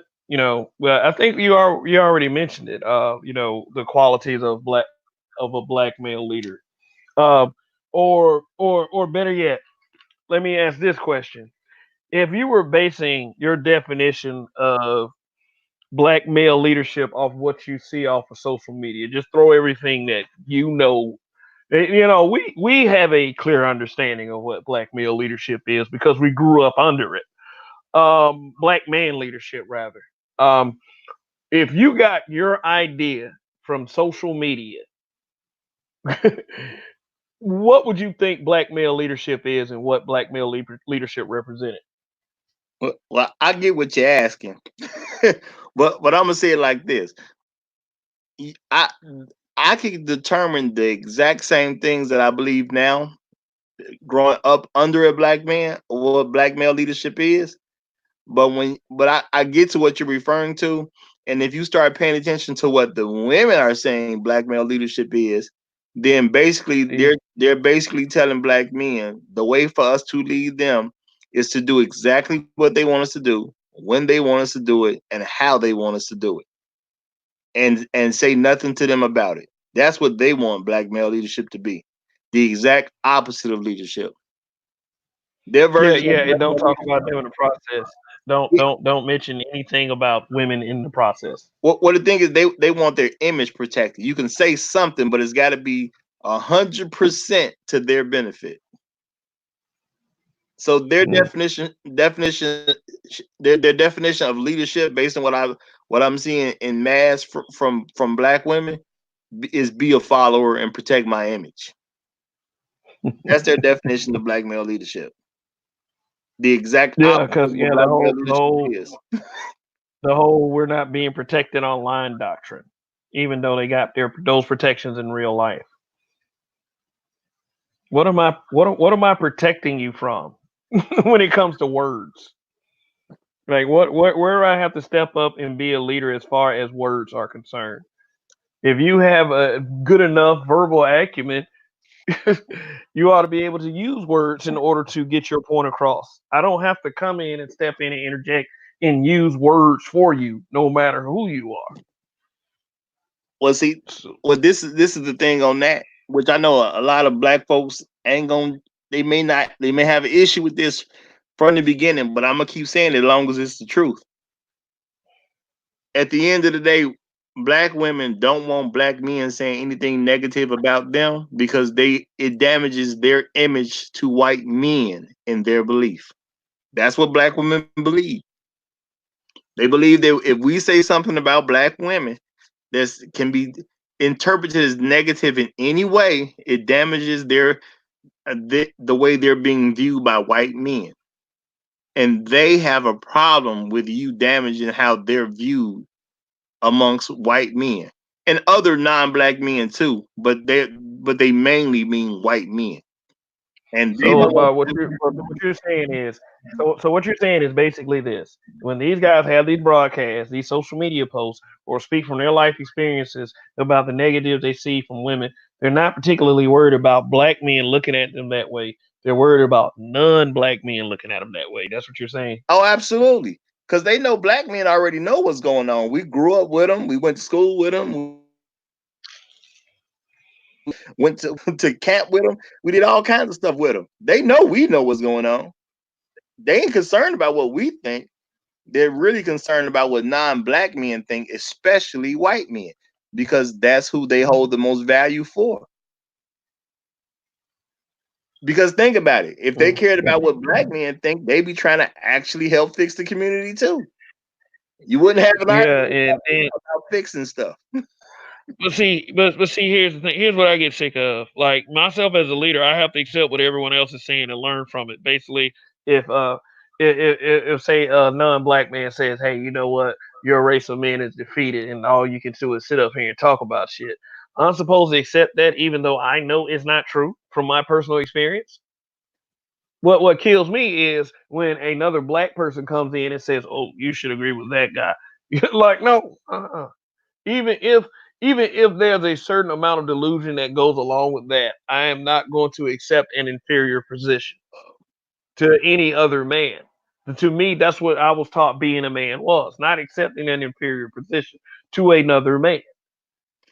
I think you already mentioned it. The qualities of a black male leader. Um, or better yet, let me ask this question: if you were basing your definition of black male leadership off what you see off of social media, just throw everything that you know. We have a clear understanding of what black male leadership is because we grew up under it. Black man leadership rather. Um, if you got your idea from social media, what would you think black male leadership is and what black male leadership represented? Well, I get what you're asking, but I'm gonna say it like this: Y- I I can determine the exact same things that I believe now, growing up under a black man, or what black male leadership is. But I get to what you're referring to, and if you start paying attention to what the women are saying black male leadership is, then basically See? they're basically telling black men the way for us to lead them is to do exactly what they want us to do, when they want us to do it, and how they want us to do it, and say nothing to them about it. That's what they want black male leadership to be. The exact opposite of leadership. Their Yeah, version yeah, of and black don't male talk about them in the process. Don't leadership. don't don't mention anything about women in the process. What the thing is, they want their image protected. You can say something, but it's got to be 100% to their benefit. So their Mm. their definition of leadership, based on what I'm seeing in mass from black women, is be a follower and protect my image. That's their definition of black male leadership. The exact Yeah, opposite because of what yeah, black male leadership is. the whole we're not being protected online doctrine, even though they got those protections in real life. What am I protecting you from when it comes to words? Like where do I have to step up and be a leader as far as words are concerned? If you have a good enough verbal acumen, you ought to be able to use words in order to get your point across. I don't have to come in and step in and interject and use words for you, no matter who you are. Well, see, So, this is the thing on that, which I know a lot of black folks ain't gonna. They may have an issue with this from the beginning, but I'm gonna keep saying it as long as it's the truth. At the end of the day, black women don't want black men saying anything negative about them because it damages their image to white men in their belief. That's what black women believe. They believe that if we say something about black women that can be interpreted as negative in any way, it damages the way they're being viewed by white men, and they have a problem with you damaging how they're viewed amongst white men and other non-black men too. But they mainly mean white men. And they So know what you're saying is so what you're saying is basically this: when these guys have these broadcasts, these social media posts, or speak from their life experiences about the negatives they see from women, they're not particularly worried about black men looking at them that way. They're worried about non-black men looking at them that way. That's what you're saying. oh, absolutely. Because they know black men already know what's going on. We grew up with them. We went to school with them. Went to camp with them. We did all kinds of stuff with them. They know we know what's going on. They ain't concerned about what we think. They're really concerned about what non-black men think, especially white men, because that's who they hold the most value for. Because think about it. If they Mm. cared about what black men think, they'd be trying to actually help fix the community too. You wouldn't have an Yeah, argument and about fixing stuff. but see, here's the thing. Here's what I get sick of. Like myself as a leader, I have to accept what everyone else is saying and learn from it. Basically, if if say a non-black man says, "Hey, you know what? Your race of men is defeated, and all you can do is sit up here and talk about shit," I'm supposed to accept that, even though I know it's not true from my personal experience. What kills me is when another black person comes in and says, "Oh, you should agree with that guy." Like, no, even if even if there's a certain amount of delusion that goes along with that, I am not going to accept an inferior position to any other man. To me, that's what I was taught being a man was, not accepting an inferior position to another man.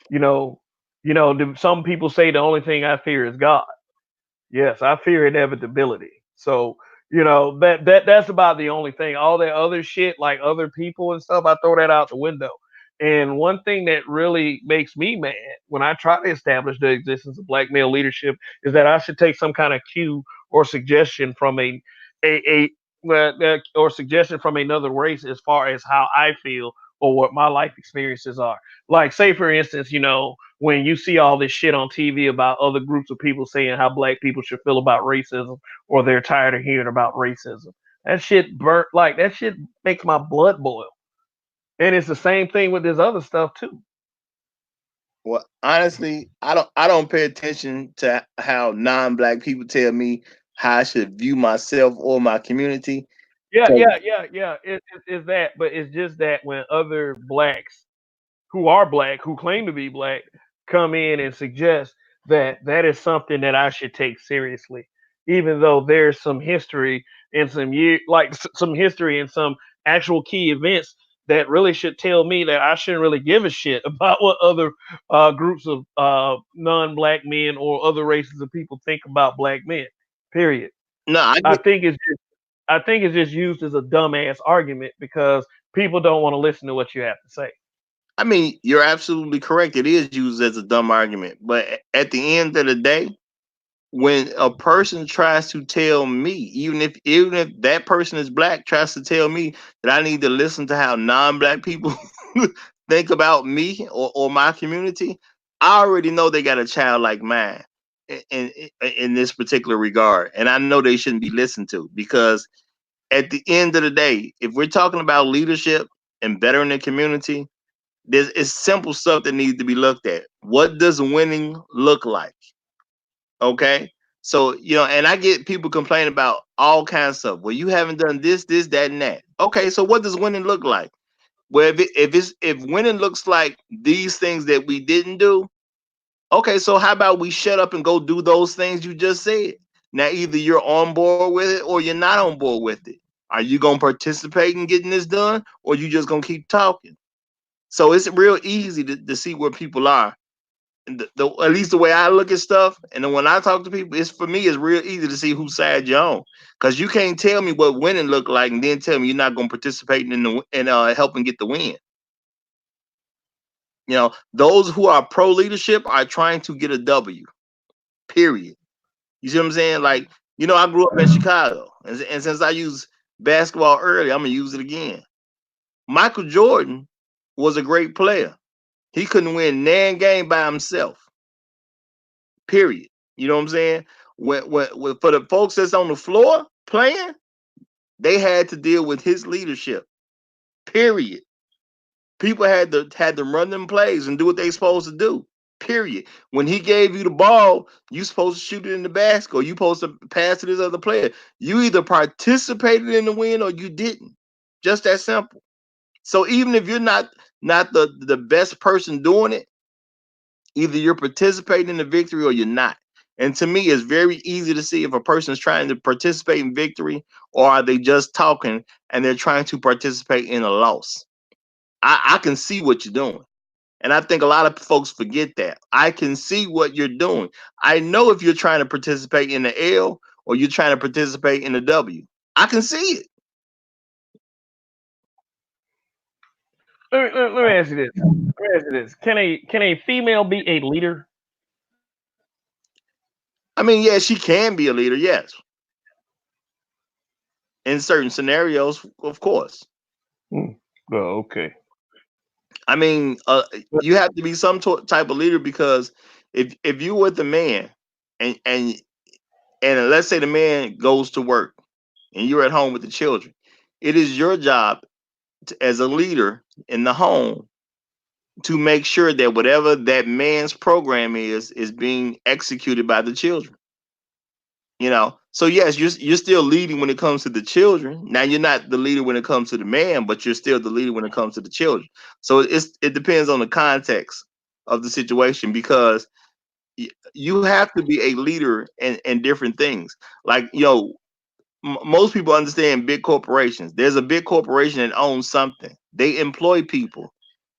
You know, some people say the only thing I fear is God. Yes, I fear inevitability. So, that's about the only thing. All that other shit, like other people and stuff, I throw that out the window. And one thing that really makes me mad when I try to establish the existence of black male leadership is that I should take some kind of cue or suggestion from a or suggestion from another race as far as how I feel or what my life experiences are. Like, say for instance, when you see all this shit on TV about other groups of people saying how black people should feel about racism or they're tired of hearing about racism. That shit makes my blood boil. And it's the same thing with this other stuff too. Well, honestly, I don't pay attention to how non-black people tell me how I should view myself or my community. Yeah, 'Cause yeah, yeah, yeah. It's that, but it's just that when other blacks who are black, who claim to be black, come in and suggest that that is something that I should take seriously, even though there's some history and some history and some actual key events that really should tell me that I shouldn't really give a shit about what other groups of non-black men or other races of people think about black men. Period. no, I I get. think it's just I think it's just used as a dumbass argument because people don't want to listen to what you have to say. I mean, you're absolutely correct. It is used as a dumb argument, but at the end of the day, when a person tries to tell me, even if that person is black, tries to tell me that I need to listen to how non-black people think about me or my community, I already know they got a child like mine in this particular regard, and I know they shouldn't be listened to because at the end of the day, if we're talking about leadership and bettering the community, there's it's simple stuff that needs to be looked at. What does winning look like? Okay. So, and I get people complaining about all kinds of stuff. Well, you haven't done this, that, and that. Okay, so what does winning look like? Well, if winning looks like these things that we didn't do, okay, so how about we shut up and go do those things you just said? Now, either you're on board with it or you're not on board with it. Are you gonna participate in getting this done, or you just gonna keep talking? So it's real easy to see where people are, at least the way I look at stuff, and then when I talk to people, it's for me, it's real easy to see whose side you're on, because you can't tell me what winning look like and then tell me you're not going to participate in helping get the win. Those who are pro leadership are trying to get a W. Period. You see what I'm saying? Like, I grew up in Chicago, and since I use basketball early, I'm gonna use it again. Michael Jordan was a great player. He couldn't win nan game by himself. Period. You know what I'm saying? When for the folks that's on the floor playing, they had to deal with his leadership. Period. People had to run them plays and do what they supposed to do. Period. When he gave you the ball, you supposed to shoot it in the basket, or you supposed to pass to this other player. You either participated in the win or you didn't. Just that simple. So even if you're not the best person doing it, either you're participating in the victory or you're not. And to me, it's very easy to see if a person is trying to participate in victory, or are they just talking and they're trying to participate in a loss. I can see what you're doing. And I think a lot of folks forget that. I can see what you're doing. I know if you're trying to participate in the L or you're trying to participate in the W. I can see it. Let me ask you this. Let me ask you this. Can a female be a leader? I mean, yeah, she can be a leader, yes. In certain scenarios, of course. Hmm. Oh, okay. I mean, But you have to be some type of leader, because if you with a man and let's say the man goes to work and you're at home with the children, it is your job as a leader in the home to make sure that whatever that man's program is being executed by the children. So yes, you're still leading when it comes to the children. Now you're not the leader when it comes to the man, but you're still the leader when it comes to the children. So it depends on the context of the situation, because you have to be a leader in different things. Like, most people understand big corporations. There's a big corporation that owns something. They employ people.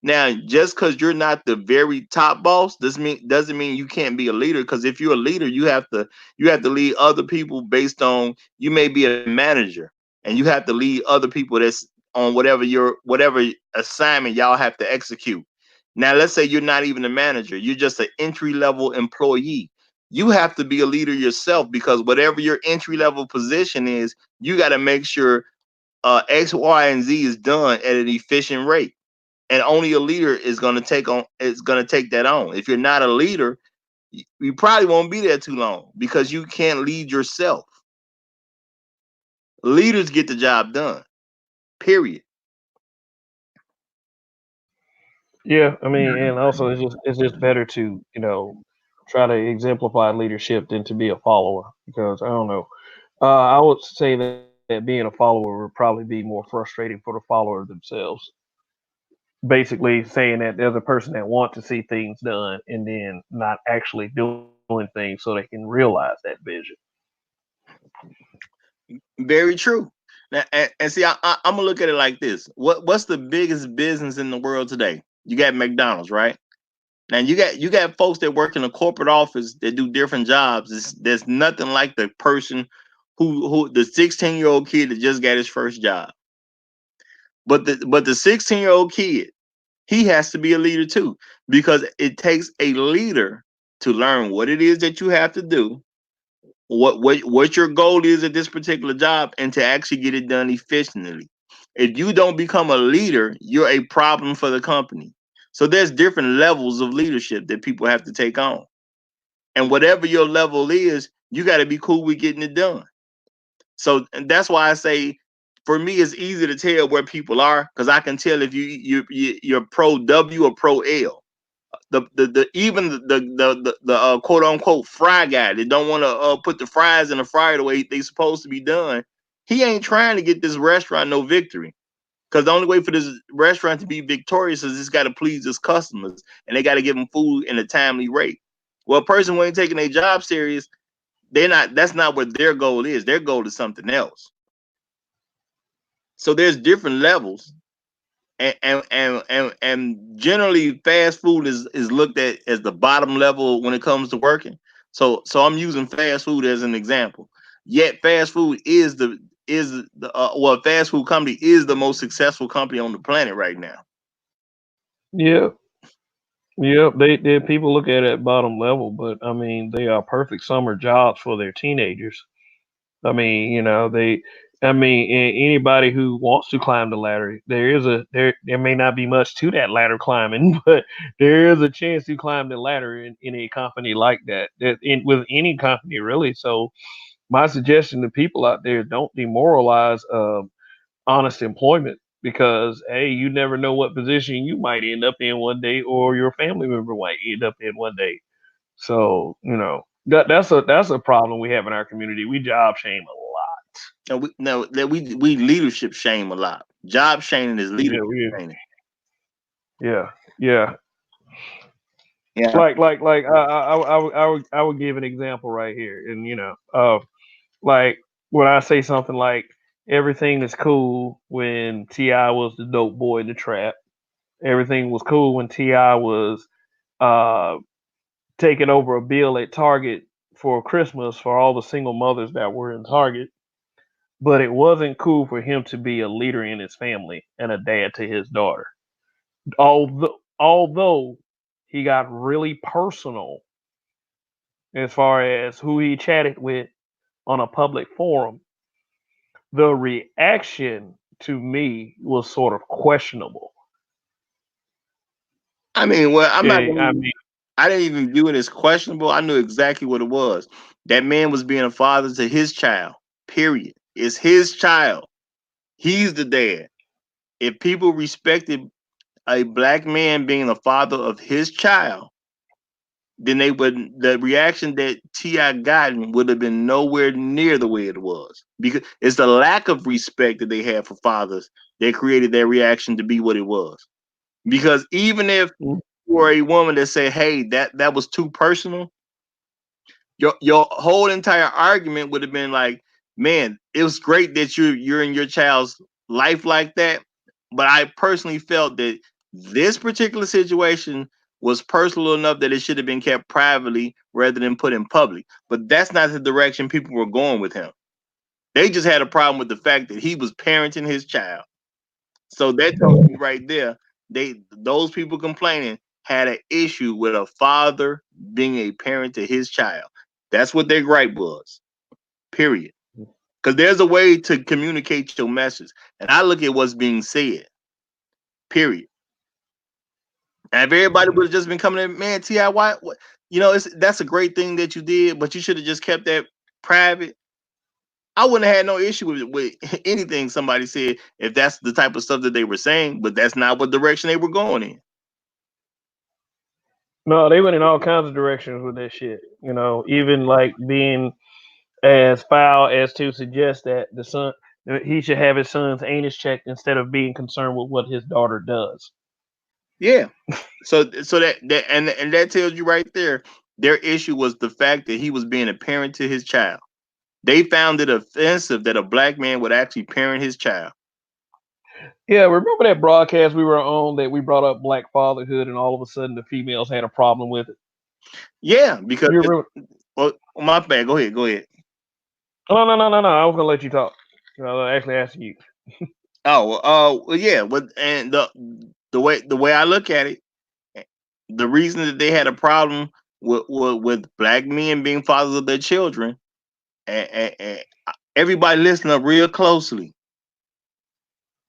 Now, just because you're not the very top boss doesn't mean you can't be a leader. Because if you're a leader, you have to lead other people based on, you may be a manager, and you have to lead other people that's on whatever assignment y'all have to execute. Now, let's say you're not even a manager. You're just an entry level employee. You have to be a leader yourself, because whatever your entry level position is, you got to make sure X, Y, and Z is done at an efficient rate. And only a leader is going to take that on. If you're not a leader, you probably won't be there too long, because you can't lead yourself. Leaders get the job done. Period. yeah, I mean, and also it's just better to try to exemplify leadership than to be a follower, because I don't know. I would say that being a follower would probably be more frustrating for the follower themselves. Basically, saying that there's a person that wants to see things done and then not actually doing things so they can realize that vision. Very true. Now, and see, I'm gonna look at it like this. What's the biggest business in the world today? You got McDonald's, right? Now you got folks that work in a corporate office that do different jobs. There's nothing like the person who the 16-year-old kid that just got his first job. But the 16-year-old kid, he has to be a leader too, because it takes a leader to learn what it is that you have to do, what your goal is at this particular job, and to actually get it done efficiently. If you don't become a leader, you're a problem for the company. So there's different levels of leadership that people have to take on. And whatever your level is, you got to be cool with getting it done. So, and that's why I say, for me, it's easy to tell where people are, because I can tell if you're pro W or pro L. The even the quote unquote fry guy that don't want to put the fries in the fryer the way they supposed to be done. He ain't trying to get this restaurant no victory, because the only way for this restaurant to be victorious is it's got to please its customers, and they got to give them food in a timely rate. Well, a person who ain't taking their job serious, they're not. That's not what their goal is. Their goal is something else. So there's different levels, and generally fast food is looked at as the bottom level when it comes to working. So I'm using fast food as an example. Yet fast food fast food company is the most successful company on the planet right now. Yeah, yeah. They people look at it at bottom level, but I mean, they are perfect summer jobs for their teenagers. I mean, I mean, anybody who wants to climb the ladder, there may not be much to that ladder climbing, but there is a chance to climb the ladder in a company like that. With any company really. So my suggestion to people out there: don't demoralize honest employment. because hey, you never know what position you might end up in one day, or your family member might end up in one day. So that's a problem we have in our community. We job shame a lot. No, that we leadership shame a lot. Job shaming is Yeah, leadership shaming. yeah, yeah. Yeah. I would give an example right here, and like when I say something like everything is cool when Ti was the dope boy in the trap. Everything was cool when Ti was uh taking over a bill at Target for Christmas for all the single mothers that were in Target. But it wasn't cool for him to be a leader in his family and a dad to his daughter. Although he got really personal as far as who he chatted with on a public forum, the reaction to me was sort of questionable. I mean, well, I'm not I gonna. mean, I didn't even view it as questionable. I knew exactly what it was. That man was being a father to his child. Period. It's his child. He's the dad. If people respected a black man being the father of his child, then they would the reaction that T.I. gotten would have been nowhere near the way it was. Because it's the lack of respect that they have for fathers that created their reaction to be what it was. Because even if mm, you were a woman that said, hey, that was too personal, your whole entire argument would have been like, man, it was great that you're in your child's life like that, but I personally felt that this particular situation was personal enough that it should have been kept privately rather than put in public. But that's not the direction people were going with him. They just had a problem with the fact that he was parenting his child. So that tells you right there, those people complaining had an issue with a father being a parent to his child. That's what their gripe was. Period. Because there's a way to communicate your message, and I look at what's being said. Period. And if everybody would have just been coming in, man, Ti, why? What, that's a great thing that you did, but you should have just kept that private. I wouldn't have had no issue with anything somebody said if that's the type of stuff that they were saying, but that's not what direction they were going in. no, they went in all kinds of directions with that shit. Even like being as foul as to suggest that the son he should have his son's anus checked instead of being concerned with what his daughter does. Yeah. So that and that tells you right there, their issue was the fact that he was being a parent to his child. They found it offensive that a black man would actually parent his child. Yeah, remember that broadcast we were on that we brought up black fatherhood, and all of a sudden the females had a problem with it. Yeah, because You remember? well, my bad. Go ahead. Go ahead. No, no, no, no, no. I was gonna let you talk. I was actually asking you. Oh, well, yeah. And the way I look at it, the reason that they had a problem with black men being fathers of their children, and everybody listen up real closely.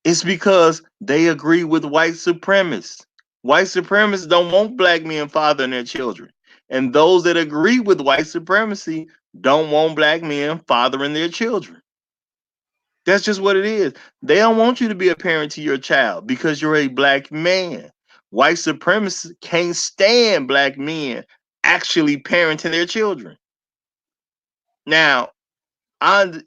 It's because they agree with white supremacists. White supremacists don't want black men fathering their children. And those that agree with white supremacy don't want black men fathering their children. That's just what it is. They don't want you to be a parent to your child because you're a black man. White supremacists can't stand black men actually parenting their children. Now, I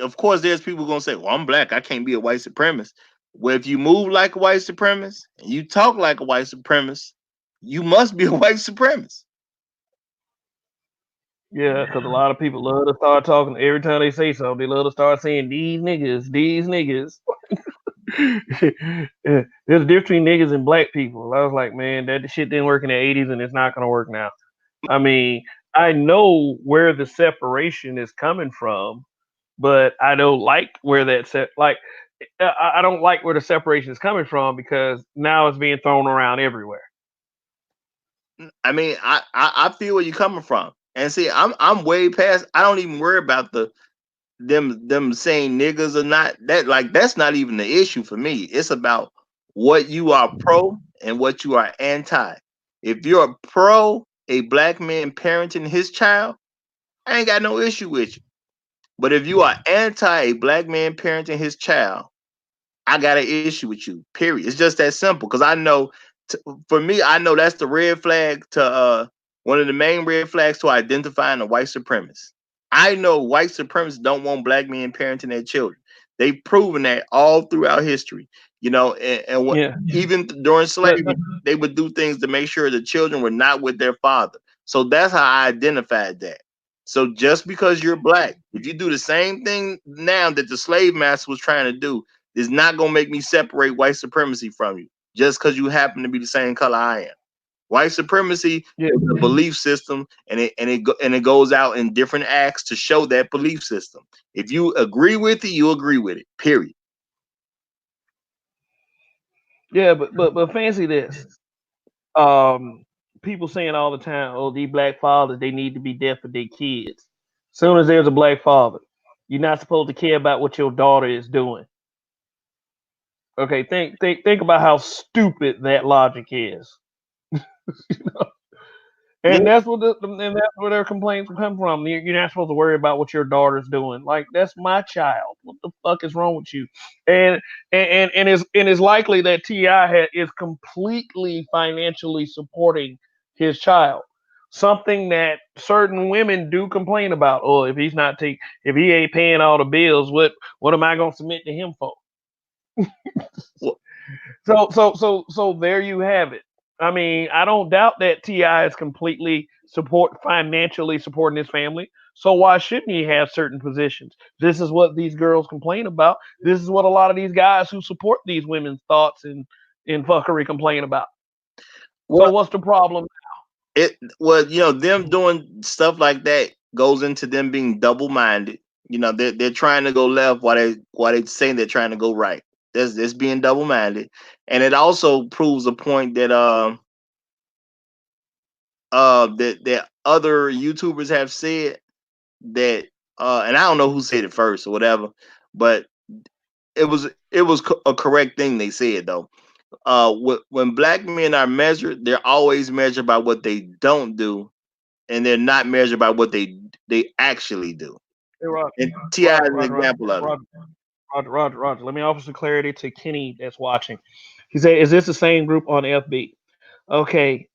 of course there's people gonna say, well, I'm black, I can't be a white supremacist. Well, if you move like a white supremacist and you talk like a white supremacist, you must be a white supremacist. Yeah, because a lot of people love to start talking every time they say something. They love to start saying these niggas, these niggas. Yeah, there's a difference between niggas and black people. I was like, man, that shit didn't work in the '80s, and it's not gonna work now. I mean, I know where the separation is coming from, but I don't like where that set. Like, I don't like where the separation is coming from because now it's being thrown around everywhere. I mean, I feel where you're coming from. And see, I'm way past. I don't even worry about them saying niggas or not. That's not even the issue for me. It's about what you are pro and what you are anti. If you're pro a black man parenting his child, I ain't got no issue with you. But if you are anti a black man parenting his child, I got an issue with you. Period. It's just that simple. Because I know, for me, I know that's the red flag to one of the main red flags to identifying a white supremacist. I know white supremacists don't want black men parenting their children. They've proven that all throughout history. And what, Yeah. even during But, slavery, they would do things to make sure the children were not with their father. So that's how I identified that. So just because you're black, if you do the same thing now that the slave master was trying to do, is not gonna make me separate white supremacy from you just because you happen to be the same color I am. White supremacy yeah. is a belief system, and it goes out in different acts to show that belief system. If you agree with it, you agree with it. Period. Yeah, but fancy this. Um, People saying all the time, "Oh, these black fathers, they need to be there for their kids." Soon as there's a black father, you're not supposed to care about what your daughter is doing. Okay, think about how stupid that logic is. Yeah. And that's where their complaints come from. You're not supposed to worry about what your daughter's doing. Like, that's my child. What the fuck is wrong with you? And it's likely that Ti is completely financially supporting his child. Something that certain women do complain about. Oh, if he ain't paying all the bills, what am I gonna submit to him for? Well, So there you have it. I mean, I don't doubt that Ti is completely financially supporting his family. So why shouldn't he have certain positions? This is what these girls complain about. This is what a lot of these guys who support these women's thoughts and fuckery complain about. So well, what's the problem? them doing stuff like that goes into them being double minded. They're trying to go left while they saying they're trying to go right. That's being double minded, and it also proves a point that that other YouTubers have said that and I don't know who said it first or whatever, but it was a correct thing they said though. When black men are measured, they're always measured by what they don't do, and they're not measured by what they actually do. Hey, Roger, And Ti is Roger, an Roger, Roger, example of it. Roger, Roger. Let me offer some clarity to Kenny that's watching. He said, "Is this the same group on FB?" Okay.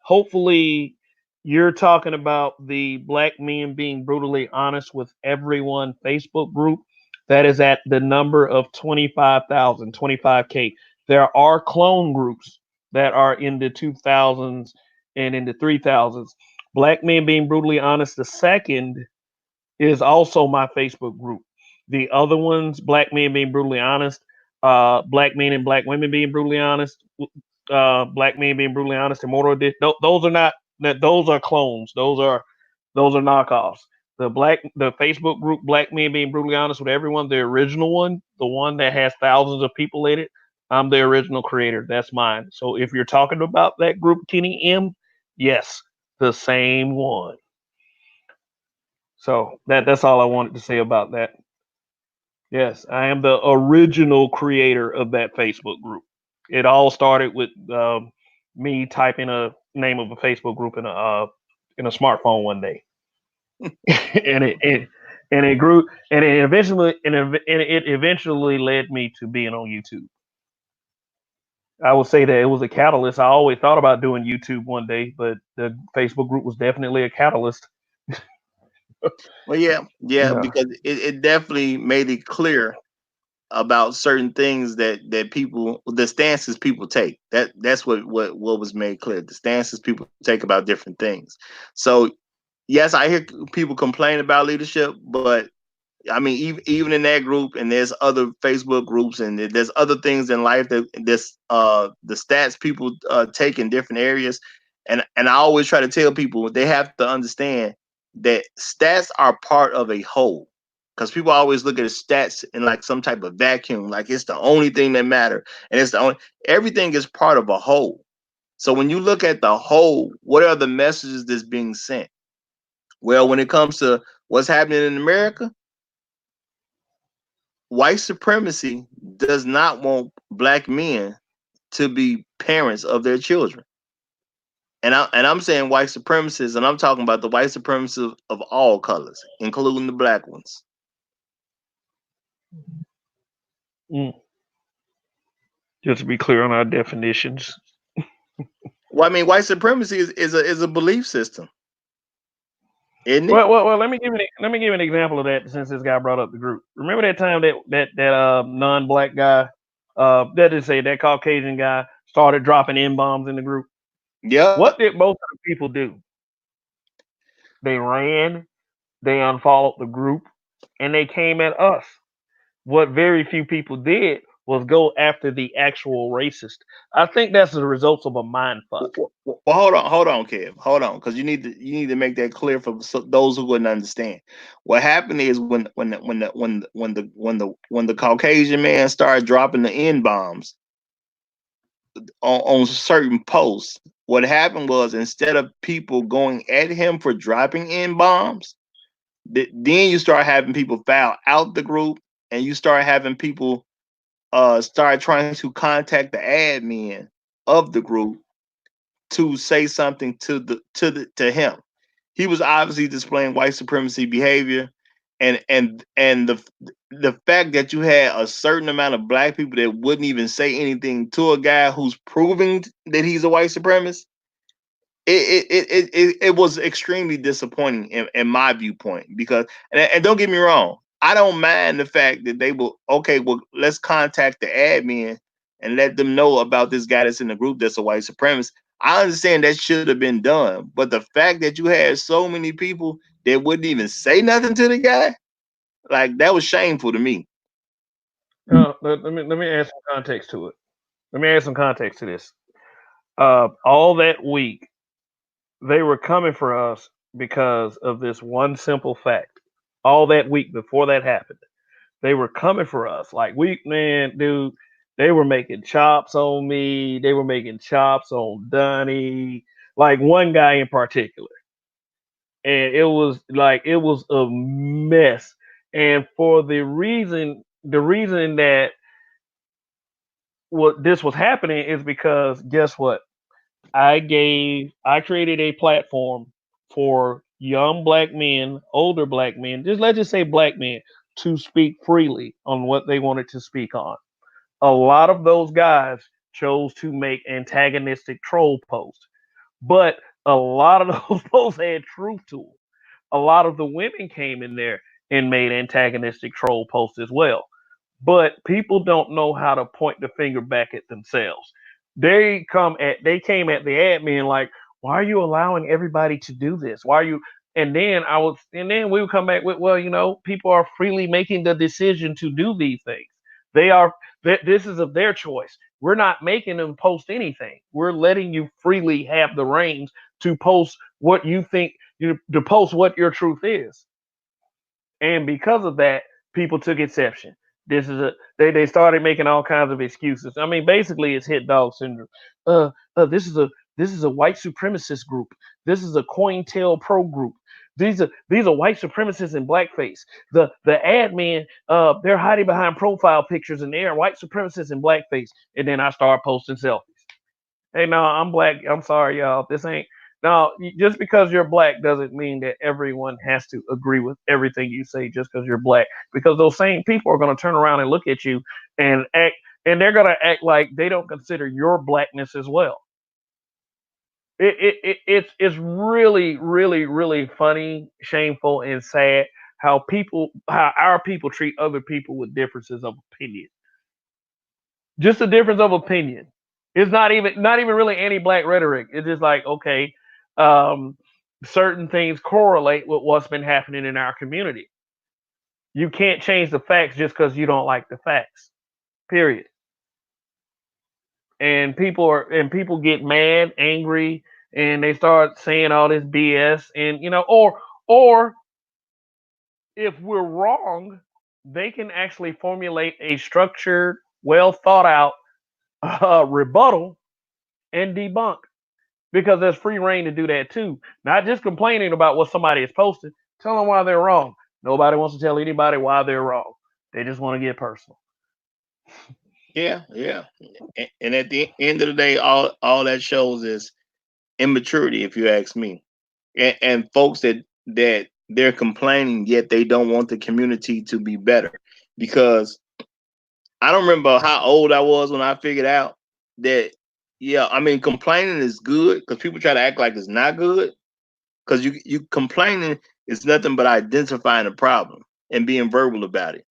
Hopefully you're talking about the black men being brutally honest with everyone Facebook group that is at the number of 25,000, 25K. There are clone groups that are in the 2000s and in the 3000s. Black men being brutally honest, the second is also my Facebook group. The other ones, black men being brutally honest, black men and black women being brutally honest, black men being brutally honest, immortal. Those are not that. Those are clones. Those are knockoffs. The Facebook group, black men being brutally honest with everyone, the original one, the one that has thousands of people in it. I'm the original creator. That's mine. So if you're talking about that group, Kenny M, yes, the same one. So that's all I wanted to say about that. Yes, I am the original creator of that Facebook group. It all started with me typing a name of a Facebook group in a smartphone one day, and it grew, and it eventually led me to being on YouTube. I would say that it was a catalyst. I always thought about doing YouTube one day, but the Facebook group was definitely a catalyst. Well, yeah, You yeah, know, because it definitely made it clear about certain things that people, the stances people take. That's what was made clear. The stances people take about different things. So yes, I hear people complain about leadership, but I mean, even in that group, and there's other Facebook groups, and there's other things in life that this the stats people take in different areas, and I always try to tell people they have to understand that stats are part of a whole. Because people always look at stats in like some type of vacuum, like it's the only thing that matter, and it's the only everything is part of a whole. So when you look at the whole, what are the messages that's being sent? Well, when it comes to what's happening in America, white supremacy does not want black men to be parents of their children. And I'm saying white supremacists, and I'm talking about the white supremacists of all colors, including the black ones. mm. Just to be clear on our definitions. Well, I mean, white supremacy is a belief system, isn't it? Well. Let me give an example of that since this guy brought up the group. Remember that time that non-black guy, that is say that Caucasian guy started dropping n bombs in the group. Yep. What did most of the people do? They ran, they unfollowed the group, and they came at us. What very few people did was go after the actual racist. I think that's the results of a mind fuck. Well, hold on, Kev, hold on, because you need to make that clear for those who wouldn't understand. What happened is when the Caucasian man started dropping the n bombs on certain posts, what happened was instead of people going at him for dropping n bombs, then you start having people foul out the group, and you start having people start trying to contact the admin of the group to say something to him. He was obviously displaying white supremacy behavior, and the fact that you had a certain amount of black people that wouldn't even say anything to a guy who's proving that he's a white supremacist, it was extremely disappointing in my viewpoint, because and don't get me wrong, I don't mind the fact that they will, okay, well, let's contact the admin and let them know about this guy that's in the group that's a white supremacist. I understand that should have been done, but the fact that you had so many people that wouldn't even say nothing to the guy, like, that was shameful to me. Let me add some context to it. Let me add some context to this. All that week, they were coming for us because of this one simple fact. All that week before that happened, they were coming for us. Like, man, dude, they were making chops on me. They were making chops on Donnie. Like one guy in particular, and it was a mess. And for the reason that what this was happening is because guess what? I created a platform for young black men, older black men, just let's just say black men, to speak freely on what they wanted to speak on. A lot of those guys chose to make antagonistic troll posts, but a lot of those posts had truth to them. A lot of the women came in there and made antagonistic troll posts as well. But people don't know how to point the finger back at themselves. They came at the admin like, why are you allowing everybody to do this? Why are you and then we would come back with, well, people are freely making the decision to do these things. They are this is of their choice. We're not making them post anything. We're letting you freely have the reins to post what you think to post what your truth is. And because of that, people took exception. They started making all kinds of excuses. I mean, basically, it's hit dog syndrome. Uh, this is a white supremacist group. This is a COINTELPRO group. These are white supremacists in blackface. The admin, they're hiding behind profile pictures and they're white supremacists in blackface. And then I start posting selfies. Hey, no, I'm black. I'm sorry, y'all. This ain't. No, just because you're black doesn't mean that everyone has to agree with everything you say just because you're black. Because those same people are going to turn around and look at you and act, and they're going to act like they don't consider your blackness as well. It's really, really, really funny, shameful, and sad how our people treat other people with differences of opinion. Just a difference of opinion. It's not even really anti-black rhetoric. It's just like, okay, um, certain things correlate with what's been happening in our community. You can't change the facts just because you don't like the facts. Period. And people get mad, angry, and they start saying all this BS. And or if we're wrong, they can actually formulate a structured, well thought out rebuttal and debunk, because there's free reign to do that too. Not just complaining about what somebody has posted. Tell them why they're wrong. Nobody wants to tell anybody why they're wrong. They just want to get personal. Yeah, yeah. And at the end of the day, all that shows is immaturity, if you ask me. And folks that they're complaining, yet they don't want the community to be better, because I don't remember how old I was when I figured out that. Yeah, I mean, complaining is good because people try to act like it's not good. Because you complaining is nothing but identifying a problem and being verbal about it.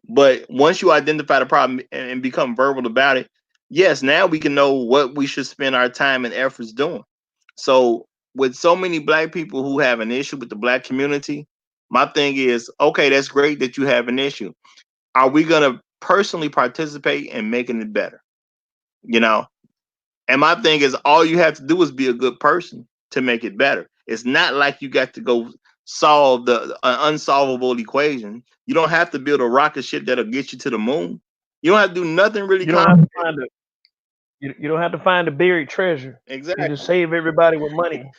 But once you identify the problem and become verbal about it, yes, now we can know what we should spend our time and efforts doing. So with so many black people who have an issue with the black community, my thing is, okay, that's great that you have an issue. Are we gonna personally participate in making it better? You know, and my thing is, all you have to do is be a good person to make it better. It's not like you got to go solve the unsolvable equation. You don't have to build a rocket ship that'll get you to the moon. You don't have to do nothing really You don't have to complicated. find you don't have to find the buried treasure. You just Exactly. save everybody with money.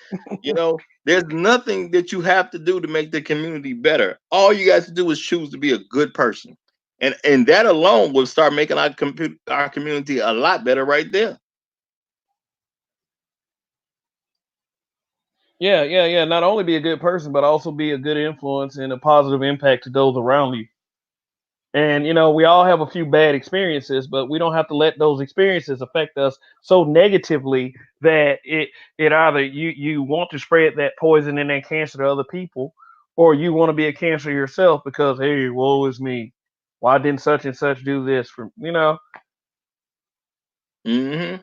There's nothing that you have to do to make the community better. All you got to do is choose to be a good person. And that alone will start making our community a lot better right there. Yeah, yeah, yeah. Not only be a good person, but also be a good influence and a positive impact to those around you. And we all have a few bad experiences, but we don't have to let those experiences affect us so negatively that it either you want to spread that poison and that cancer to other people, or you want to be a cancer yourself because, hey, woe is me. Why didn't such and such do this for Hmm.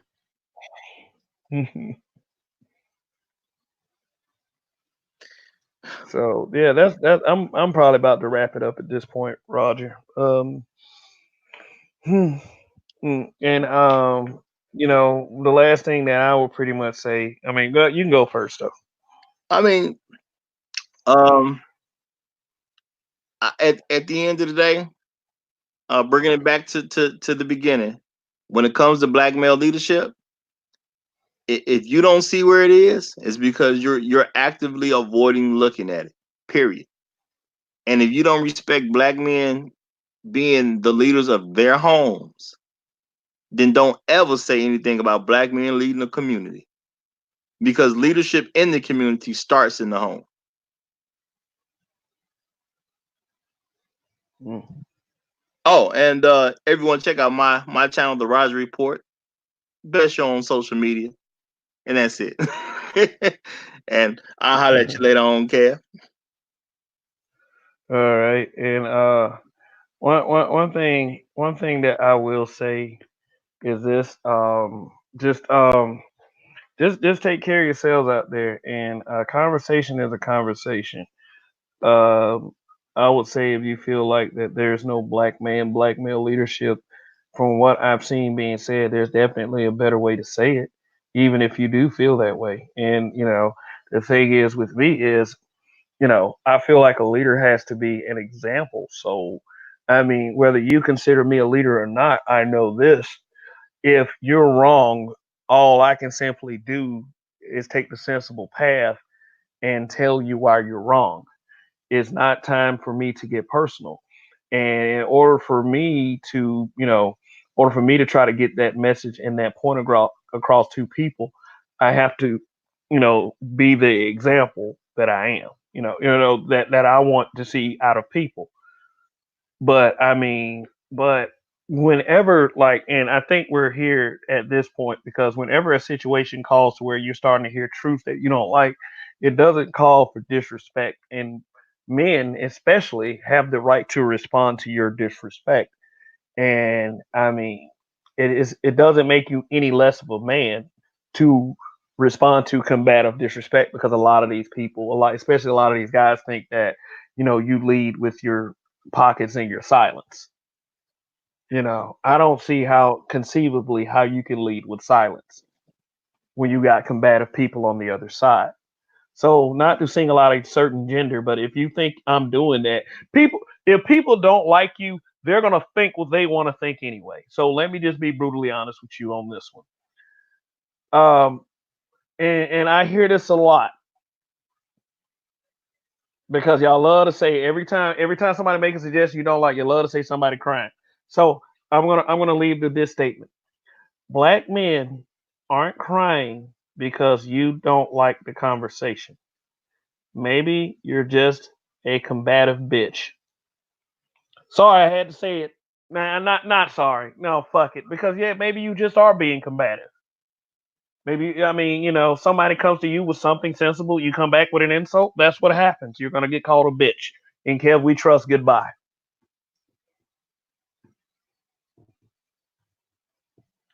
So yeah, that's I'm probably about to wrap it up at this point, Roger. And the last thing that I would pretty much say, I mean, you can go first though. I mean, um, at the end of the day, bringing it back to the beginning, when it comes to black male leadership, if you don't see where it is, it's because you're actively avoiding looking at it. Period. And if you don't respect black men being the leaders of their homes, then don't ever say anything about black men leading the community because leadership in the community starts in the home. Mm. Oh, and everyone check out my channel, The Roger Report, best show on social media, and that's it. And I'll holler at you later on, Kev. All right, and one thing that I will say is this: just take care of yourselves out there, and a conversation is a conversation. Um, I would say if you feel like that there's no black man, black male leadership, from what I've seen being said, there's definitely a better way to say it, even if you do feel that way. And the thing is with me is, I feel like a leader has to be an example. So, I mean, whether you consider me a leader or not, I know this. If you're wrong, all I can simply do is take the sensible path and tell you why you're wrong. It's not time for me to get personal. And in order for me to try to get that message and that point across to people, I have to, be the example that I am. That I want to see out of people. But I mean, but whenever and I think we're here at this point because whenever a situation calls to where you're starting to hear truth that you don't like, it doesn't call for disrespect. And men especially have the right to respond to your disrespect. And I mean, it doesn't make you any less of a man to respond to combative disrespect because a lot of these people, especially a lot of these guys, think that you lead with your pockets and your silence. I don't see how conceivably how you can lead with silence when you got combative people on the other side. So not to single out a certain gender, but if you think I'm doing that, people if people don't like you, they're gonna think what they want to think anyway. So let me just be brutally honest with you on this one. Um, and I hear this a lot because y'all love to say every time somebody makes a suggestion you don't like, you love to say somebody crying. So I'm gonna leave with this statement: Black men aren't crying because you don't like the conversation. Maybe you're just a combative bitch. Sorry, I had to say it. Nah, not sorry. No, fuck it. Because yeah, maybe you just are being combative. Maybe, I mean, somebody comes to you with something sensible, you come back with an insult. That's what happens. You're gonna get called a bitch. And Kev, we trust. Goodbye.